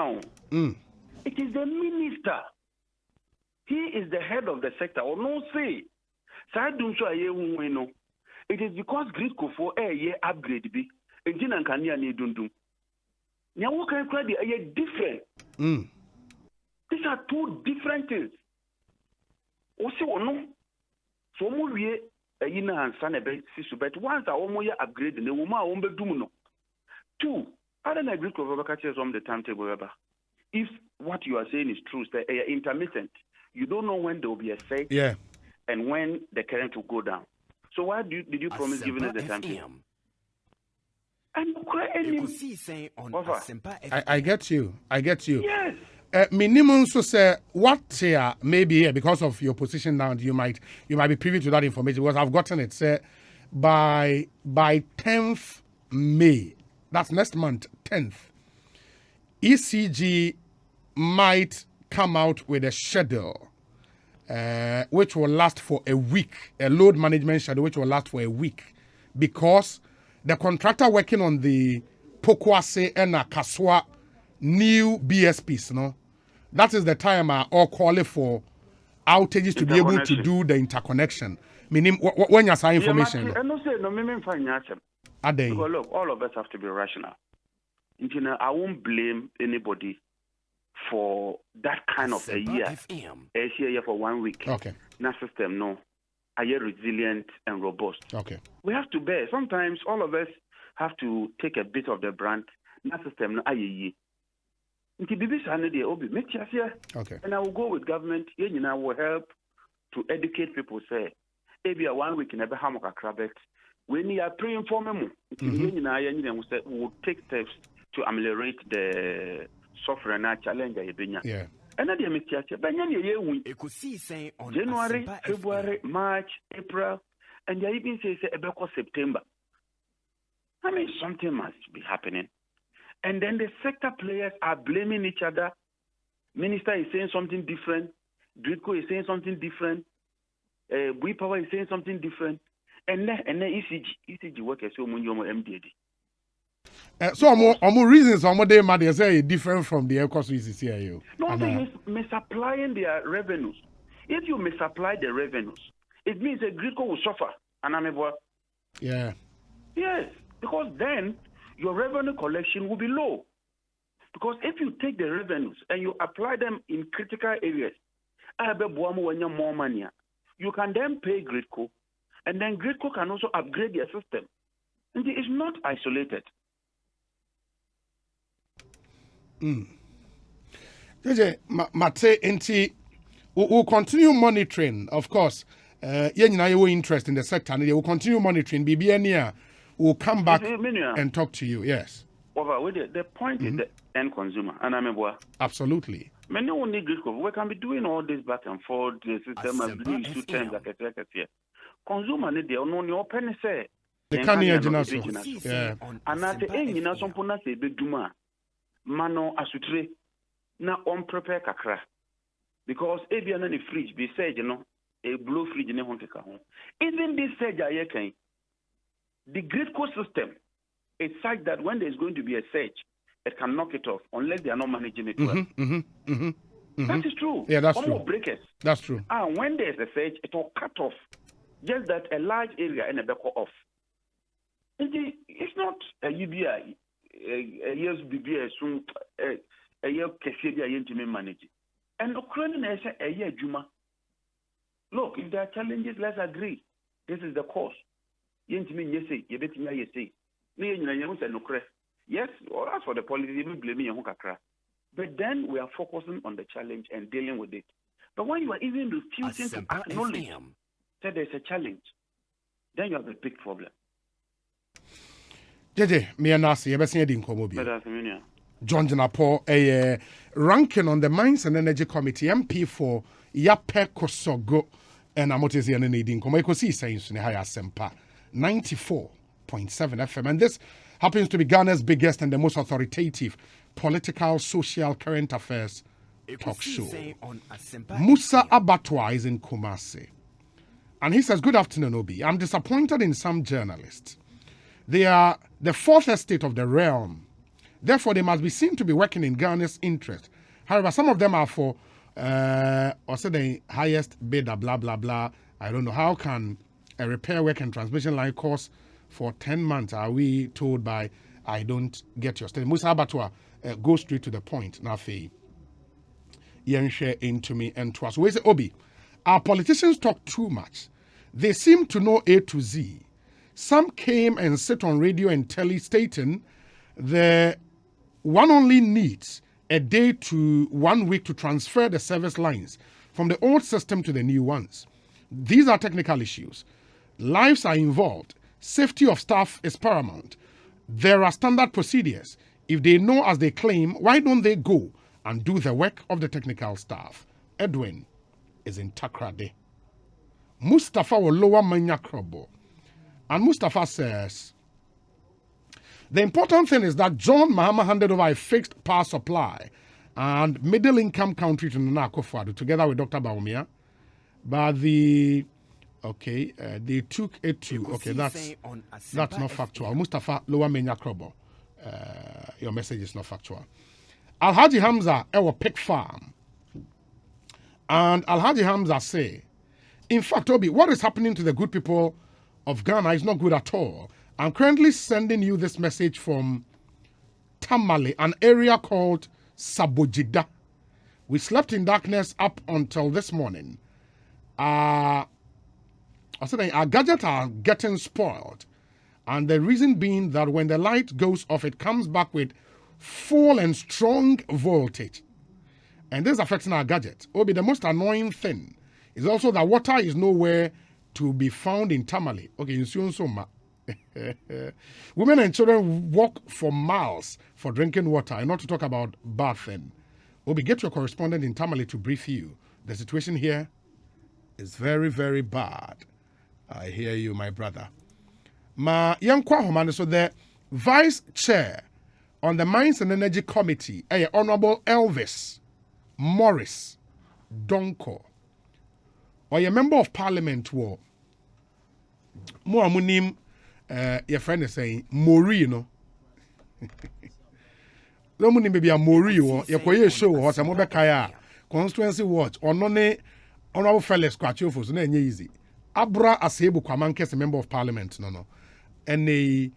It is the minister. He is the head of the sector. Or no say. Sa dum so aye hu no. It is because grid ko for ye upgrade bi. Intina nkania ni dundum. Nya wo kan kra dey different. These are two different things. Osi wono. So mo wie yina ansa na be sisu but once a wo ye upgrade na wo ma wo be dum no. Two, I don't agree with Obakachi on the timetable. If what you are saying is true, they are intermittent. You don't know when there will be a surge and when the current will go down. So why did you promise giving us the timetable? I get you. Yes. Minimum so say what maybe here because of your position now you might be privy to that information because I've gotten it. Say by 10th May, that's next month, 10th, ECG might come out with a schedule which will last for a week, a load management schedule which will last for a week because the contractor working on the Pokwase and Kaswa new BSPs, no? That is the time I all call it for outages to be able to do the interconnection. Meaning, when you say information. I don't say no, because look, all of us have to be rational. I won't blame anybody for that kind of a year. A year for 1 week. Okay. That system, no. Are you resilient and robust? Okay. We have to bear. Sometimes all of us have to take a bit of the brand. That system, no. Okay. And I will go with government. I will help to educate people. Say, maybe a 1 week in a Bahamoka crabet. When you are praying for me, we will take steps to ameliorate the suffering challenge. Yeah. And then January, February, March, April, and they even say about September. I mean, something must be happening. And then the sector players are blaming each other. Minister is saying something different. Gridco is saying something different. We Power is saying something different. And then ECG workers so many MDD. So more reasons they say different from the Ekosiisen CIO. No, they misapplying their revenues. If you misapply the revenues, it means a Gridco will suffer. And I'm a yeah. Yes, because then your revenue collection will be low. Because if you take the revenues and you apply them in critical areas, more money, you can then pay Gridco, and then Gridco can also upgrade their system. And it is not isolated. Mate, we'll continue monitoring, of course. You interest in the sector, and they will continue monitoring. BBNia will come back and talk to you. Yes. The point is the end consumer, and I'm a absolutely. Many only Gridco. We can be doing all this back and forth. The system has been 2 times like a here. Consumer need their own penny say. can't hear no Jinaso. Yeah. And at the end, you know, some puna say beduma mano asutre na on prepare kakra because ebi na the fridge be said, you know, a blue fridge ne hon keka ho. Even this surge aye kan, the grid code system is such that when there's going to be a surge, it can knock it off unless they are not managing it well. That is true. Yeah, that's true. Breakers. That's true. And when there's a surge, it will cut off. Just that a large area and a back off. It's not a UBI, a year's BBS, a year Cassia to manage. And Ukraine is a year Juma. Look, if there are challenges, let's agree. This is the cause. Yentimin, yes, you bet me, yes, say. Yes, or as for the policy, we blame me. But then we are focusing on the challenge and dealing with it. But when you are even refusing to acknowledge that there's a challenge, then you have a big problem. JJ, me and Nasi, you ever in Komobi? John Janapo, ranking on the Mines and Energy Committee, MP for Yape Kosogo, and Amotezi and Nadine Komo. Ekosiisen M'Ahiasem 94.7 FM. And this happens to be Ghana's biggest and the most authoritative political, social, current affairs talk show. Musa Abatwa is in Kumasi. And he says, good afternoon, Obi. I'm disappointed in some journalists. They are the fourth estate of the realm. Therefore, they must be seen to be working in Ghana's interest. However, some of them are for, also the highest bidder, blah, blah, blah. I don't know. How can a repair work and transmission line cost for 10 months? Are we told by, I don't get your statement? Musa Abatwa, go straight to the point. Nafi, Yenshare into me and to us. Where's the Obi? Our politicians talk too much. They seem to know A to Z. Some came and sit on radio and telly stating the one only needs a day to 1 week to transfer the service lines from the old system to the new ones. These are technical issues. Lives are involved. Safety of staff is paramount. There are standard procedures. If they know as they claim, why don't they go and do the work of the technical staff? Edwin is in Takrade. Mustafa will lower Manya Krobo. And Mustafa says, the important thing is that John Mahama handed over a fixed power supply and middle-income country to Nana Akufo-Addo together with Dr. Bawumia. But they took it to, okay, that's not factual. Mustafa lower Manya Krobo. Your message is not factual. Alhaji Hamza, our pig farm. And Alhaji Hamza say, in fact, Obi, what is happening to the good people of Ghana is not good at all. I'm currently sending you this message from Tamale, an area called Sabojida. We slept in darkness up until this morning. Our gadgets are getting spoiled. And the reason being that when the light goes off, it comes back with full and strong voltage. And this is affecting our gadget. Obi, the most annoying thing is also that water is nowhere to be found in Tamale. Okay, in Sionsoma. Women and children walk for miles for drinking water, and not to talk about bathing. Obi, get your correspondent in Tamale to brief you. The situation here is very, very bad. I hear you, my brother. Ma Yankwa Homane, so the vice chair on the Mines and Energy Committee, Honorable Elvis Morris Donko, or a member of parliament war. More amunim, your friend is saying, Mori, no. No money maybe a Mori or your courier show what a mobile kaya, constituency watch, or none honorable fellows, quachofos, and easy. Abra Asebu Kwamankes, a member of parliament, no. And a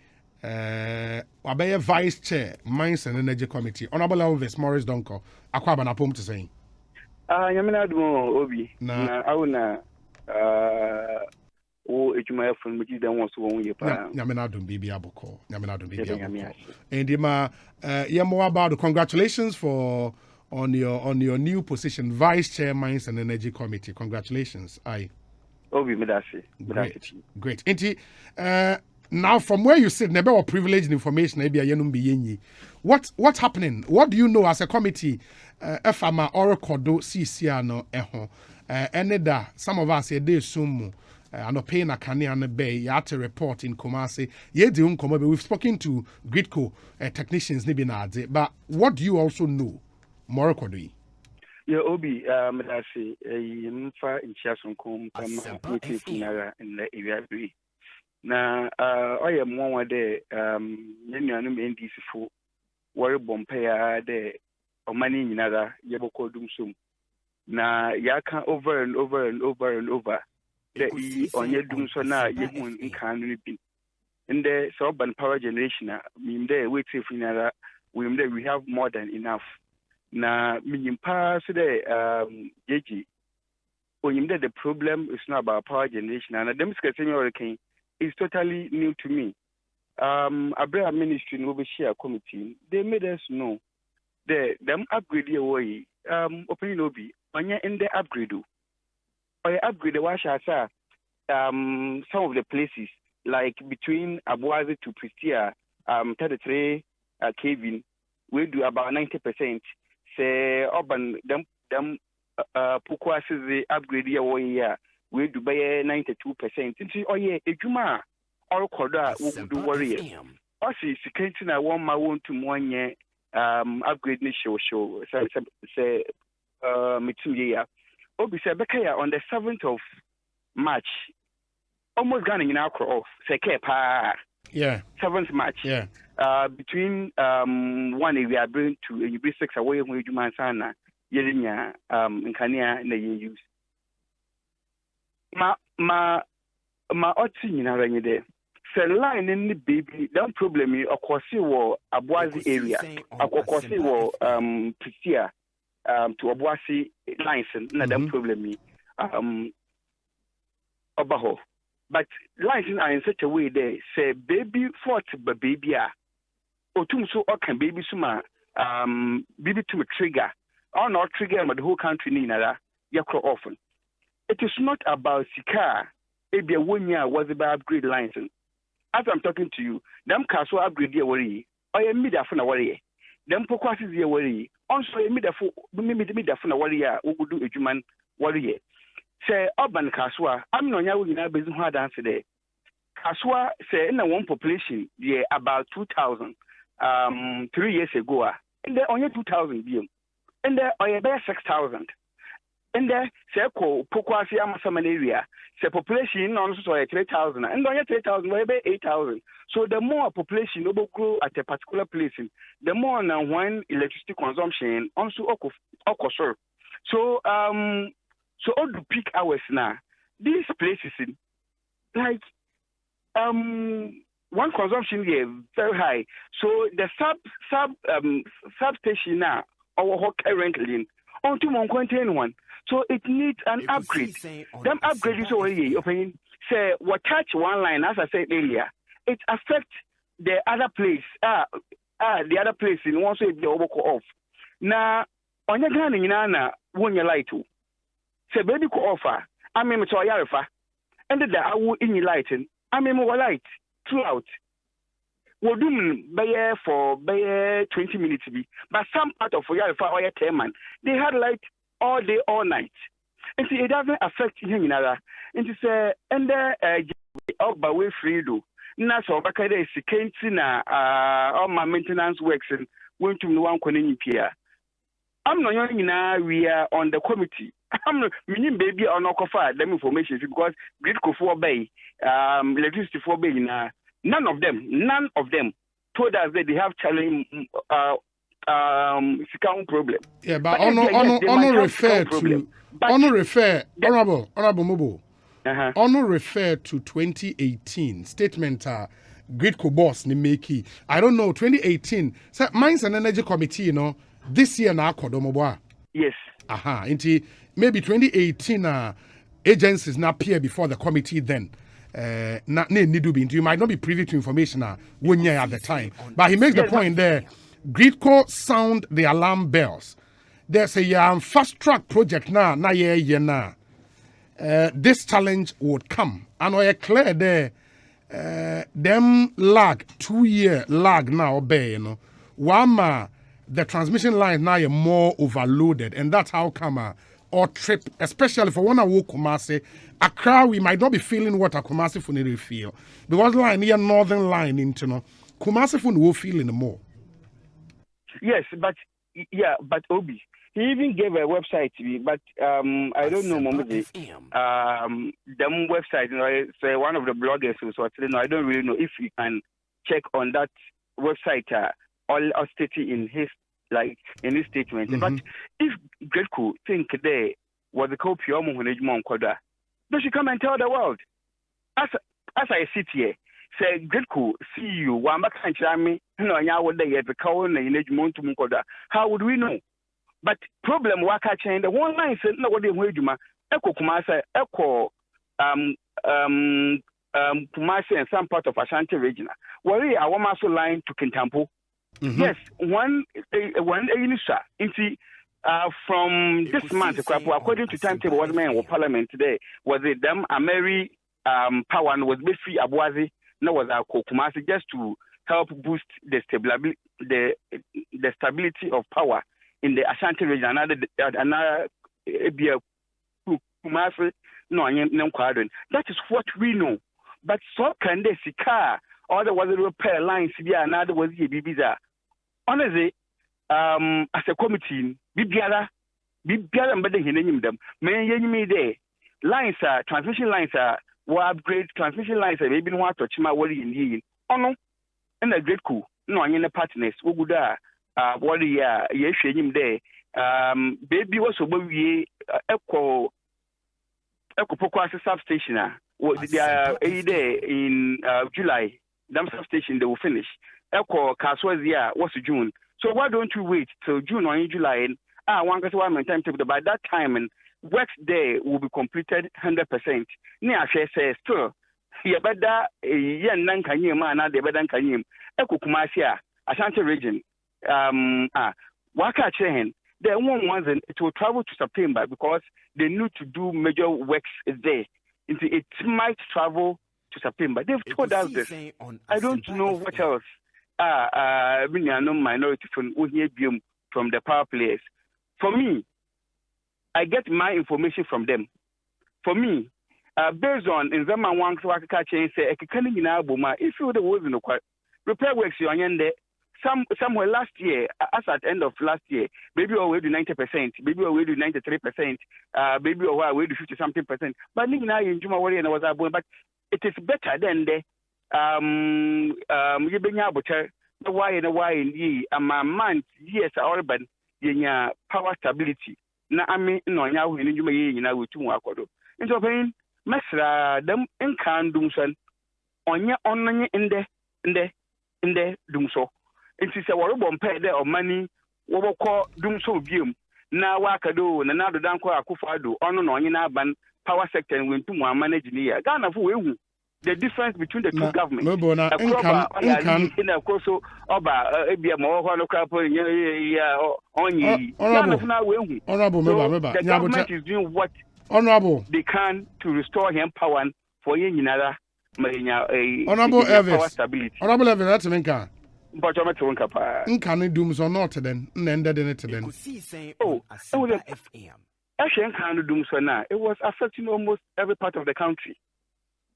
vice chair, Mines and Energy Committee, Honorable Elvis Morris Donko, Akwabana Pom to say. Yamina Obi, I will ejuma from which then wants to won ye pa nyamena dum bibia boko and ma yemo about congratulations for on your new position, vice chair Mines and Energy Committee. Congratulations. Obi medasi great enti now from where you sit nebe or privileged information e bia yenum bi yenyi. What's happening? What do you know as a committee efama or recordo CCR no eho eneda some of us e dey sumu and paying a Kanian Bay, you had to report in Kumasi. We've spoken to Gridco technicians, but what do you also know? Morocco do you? Yeah, Obi, I say, Mfa in Chasunkum, waiting for Nara in the area. Now, I am one day, NDC for worry bompaya there, or money in another, Yaboko doom soon. Now, Yaka over and over and over and over. The on your doom so now, you can't be. In the suburban power generation, we there waiting for Nara, we have more than enough. Na minimpa so jeji onyimde the problem is not about power generation and them discussing hurricane is totally new to me. Abra ministry no be share committee they made us know them upgrade your way opening obi onya in the upgrade or upgrade wa sha some of the places like between Abuazi to Pristia 33 Kevin we do about 90%. Say urban them Pukwasi the upgrade your year we do by 92%. Into oh yeah, ejuma or koda we do worry. Osi security na one ma want to 1 year upgrade ni show say meeting year. Obi say bekaya on the 7th of March. Almost gone in our off. Say kepa. Yeah. 7th March. Yeah. Between 1 we are going to you be 6 away when you man sana yelinya in Kenya na use ma oti nyina ranye de se line ni baby that problem yi okosi wo Abuazi area akokosi wo Pristia to Abuazi lines na that problem yi obaho but lines are in such a way there say baby fort but baby otum so okan baby suma baby to trigger or not trigger but the whole country ni nara yakro often it is not about sika ebia wonya was about upgrade lines as I'm talking to you them castle upgrade here worry or ye mid afuna worry them pokwasi here worry also ye mid afuna worry wo do ejuman worry say urban kaswa I'm no nya wo nyina bezu ho dance there kaswa say na one population yeah about 2000 3 years ago and there only 2000 biom and there are about 6000 and there say ko pokwasi amasama area say population on so 3000 and only 3000 we be 8000 so the more population will grow at a particular place the more now when electricity consumption also occur so so all the peak hours now these places like one consumption here very high. So the substation now our currently onto one contain one. So it needs an upgrade. Them upgrade is already opening. Say what touch one line as I said earlier, it affects the other place. The other place in one say the overco off. Now on your gun in Nana when you like to. Say baby co offer. I mean to Yarifa. And the I will in lighten. I mean more light. Throughout, we'll do for 20 minutes, but some part of Yarifa 10 man, they had light all day, all night. And see, it doesn't affect him in other. And to say, and out by way free do. Now, so Bakade is Kentina, all my maintenance works and went to one Konini Pia. I'm not young now, we are on the committee. I'm meaning baby or not offer them information because Gridco 4 Bay, electricity 4 Bay, none of them told us that they have challenge problem. Yeah, but honor refer to honorable Mubo. Honor refer to 2018 statement Gridco boss Nimeki. I don't know 2018. So Mines and Energy Committee, you know, this year now Kodomoboa. Yes. Into maybe 2018 agencies now appear before the committee then. You might not be privy to information one year at the time. But he makes the point there. Gridco sound the alarm bells. There's a fast track project now this challenge would come. And we are clear there. Them lag 2-year lag now obey, you know. The transmission lines now are more overloaded, and that's how come or trip, especially for one walk Kumasi, Accra, we might not be feeling what a Kumasi Funiri feel. Because line here, northern line into no Kumasi Fun will feel in more. Yes, but Obi, he even gave a website to me, but I don't know, Momozi. The website, you know, it's one of the bloggers who so I don't really know if you can check on that website all stated in his statement. But if Gretko think they was a copy of Mohonejmon Koda, they should come and tell the world. As I sit here, say Gretko, see you, Wamba can't me, no, ya would they have a cow in Nejmon to Munkoda. How would we know? But problem waka chain the one line said no what they heard you Eko Kumasi, Eko Kumasi and some part of Ashanti region. Worry our muscle line to Kintampo. Yes, one initial into from this month, according to timetable, what man or parliament today was it them Ameri power and was basically Abuazi, no was our Kumasi just to help boost the stability of power in the Ashanti region. Another Kumasi, no, that is what we know. But so can they see car or there was a repair lines here, another was here, bizarre. Honestly, as a committee, Bibiara, but they hear them. May me there. Lines are transmission lines are upgrade transmission lines are maybe one to Chima Wally in here. Oh no, and a great coup. No, I'm in a partners. Uguda, Wally, yes, him there. Baby was over we Echo Pokwasi substation. Was there a day in July? Dam substation they will finish. Echo Kaswazia was June. So why don't you wait till June or in July? And one can say one timetable. By that time, and work there will be completed 100%. Near says still. Here better yen nan kanyim man the better kanyim. Echo Kumasia, Ashanti region. Waka chain. There won't want it will travel to September because they need to do major works there. It might travel to September. They've told us this. I don't know what else. Minority from the power players. For me, I get my information from them. For me, based on in Zaman Wang's Waka chain say, if you the was in the repair works you on there. Somewhere last year, as at end of last year, maybe we do 90%, maybe we do 93%, maybe we do 50-something%. But now in Juma Warrior and was about, but it is better than the you bring out the why and why in ye and my man yes urban in power stability. Now I mean no now in Juma you know with 2 akodo. And so pain mesra them in can do son on your on in the doom so. It is a warrior pay there of money, what we call doom so view. Now, Wakado, and another Danko Akufado, on your ban power sector and win to one managing here. Ghana for the difference between the two governments. No, Bona, in a course of a more couple on ye. Honorable, the government is doing what honorable they can to restore him power for another honorable power stability. Honorable Evans, that's an inca. But I'm not going to Uncanny dooms or not then, ended in it then. Actually, kind of doom so now. It was affecting almost every part of the country.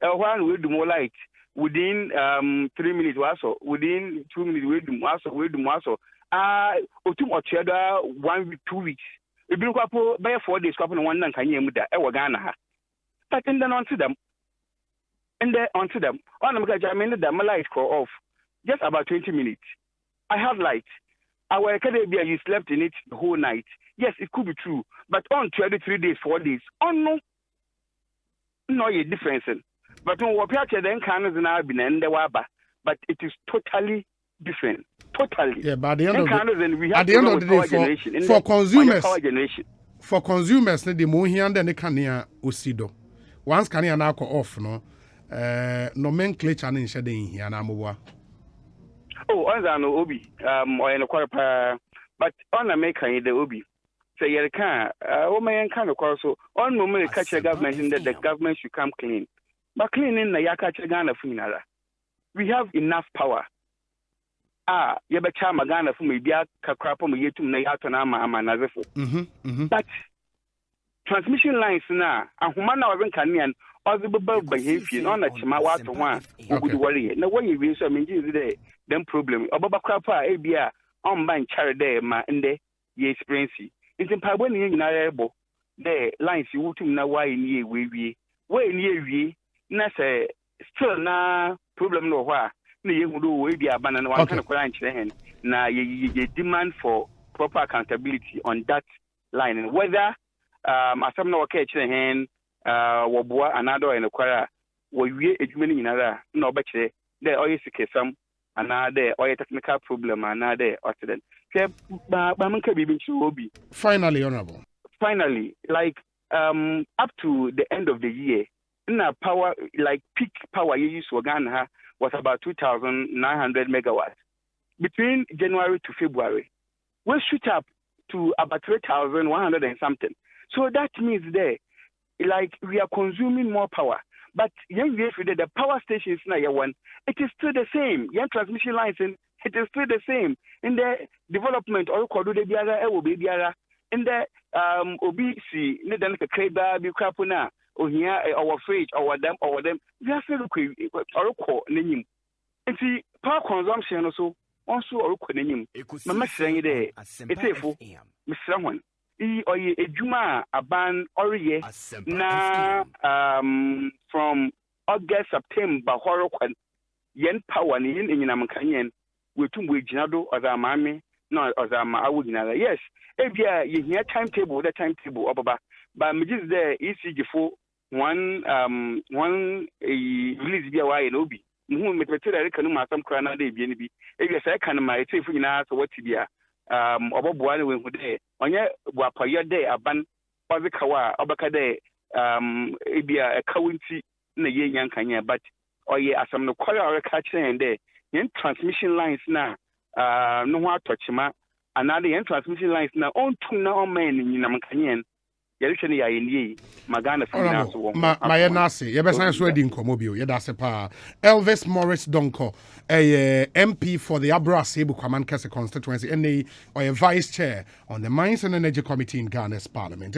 One will do more light within 3 minutes or so. Within 2 minutes, we do more so. Or 1 week, 2 weeks. If you go by 4 days, couple one can you with that? Ghana. But then onto them. And then onto them. On the my light call off. Just about 20 minutes. I have light. Our academy, you slept in it the whole night. Yes, it could be true. But on 23 days, 4 days. Oh, no, a difference. But on what Piacha then can is now been in the Waba. But it is totally different. Totally. Yeah, but at the end of the day, for consumers, the Mohian and the Kania Usido. Once Kania now off, no nomenclature and shedding here and Amoa. Oh, I know Obi, or in a quarter, but on America, the Obi. Say, you can't, man kind of also, on moment catch a government in that the government should come clean. But cleaning the Yakacha Ghana Funara. We have enough power. Yabacha Magana for me, Bia Kakrapom, Yetum Nayatanama, Amanazefo. But transmission lines na ahoma na ɔbɛn kanea ɔdze bɛba bahemfie na ɔna kyema wato ho a obudu wɔre na wɔyɛ wie so mengi dze dem problem ɔbɛba kra pa e bia ɔmba nkyare dɛ ma ndɛ ye experience nti mpaabo ne nyina yɛbɔ dɛ lines wutum na why ni ewie ni ewie na sɛ still na problem no hɔ a na yehu do we bia bana na wanka no kwara nkyerɛ hen na ye demand for proper accountability on that line and whether asam na wɔka kyerɛ hen wɔboa anado ene kwara wɔwie edwuma ne nyinara na ɔbɛkyerɛ dɛ ɔyɛ sikesam ana dɛ ɔyɛ technical problem ana dɛ accident kɛ ba manka bibi nkyerɛ obi finally honorable like up to the end of the year na power like peak power you use for Ghana was about 2,900 megawatts between January to February we shoot up to about 3,100 and something. So that means there, like we are consuming more power. But the power stations now, it is still the same. Young transmission lines, it is still the same. In the development, or in the OBC, nedan ka kreba bi krapuna, or here our fridge, or them, we are still or name. And see, power consumption also or name. Mama saying there, it's a full Mr. One. Oye ejuma aban oriye na from August September horokwan yen power ni yen enyinam kanyen wetum we ginado ozamame na ozama awuginara yes ebia ye hia timetable obaba but me just there ECG for one release bia wa ye no bi mu metete da reka no masam kra na da bia ni bi ebia sai kan ma etefu nyina so wati bia oboboa ne wehu de onye buapaye de aban ozikawa obaka de ebia akawunti na ye nyankanya but oye asam no kwara oreka kire de yen transmission lines na no ho atochima anade yen transmission lines na ontum na oman nyinam kanyen yɛrehwɛ ne yɛayɛ nie magana finance wɔ ma yɛ nase yɛbɛsan so adi nkɔmmɔ bio yɛda ase paa Elvis Morris Donko MP for the Abra Asebu Kwaman Kese constituency and or a vice chair on the Mines and Energy Committee in Ghana's parliament.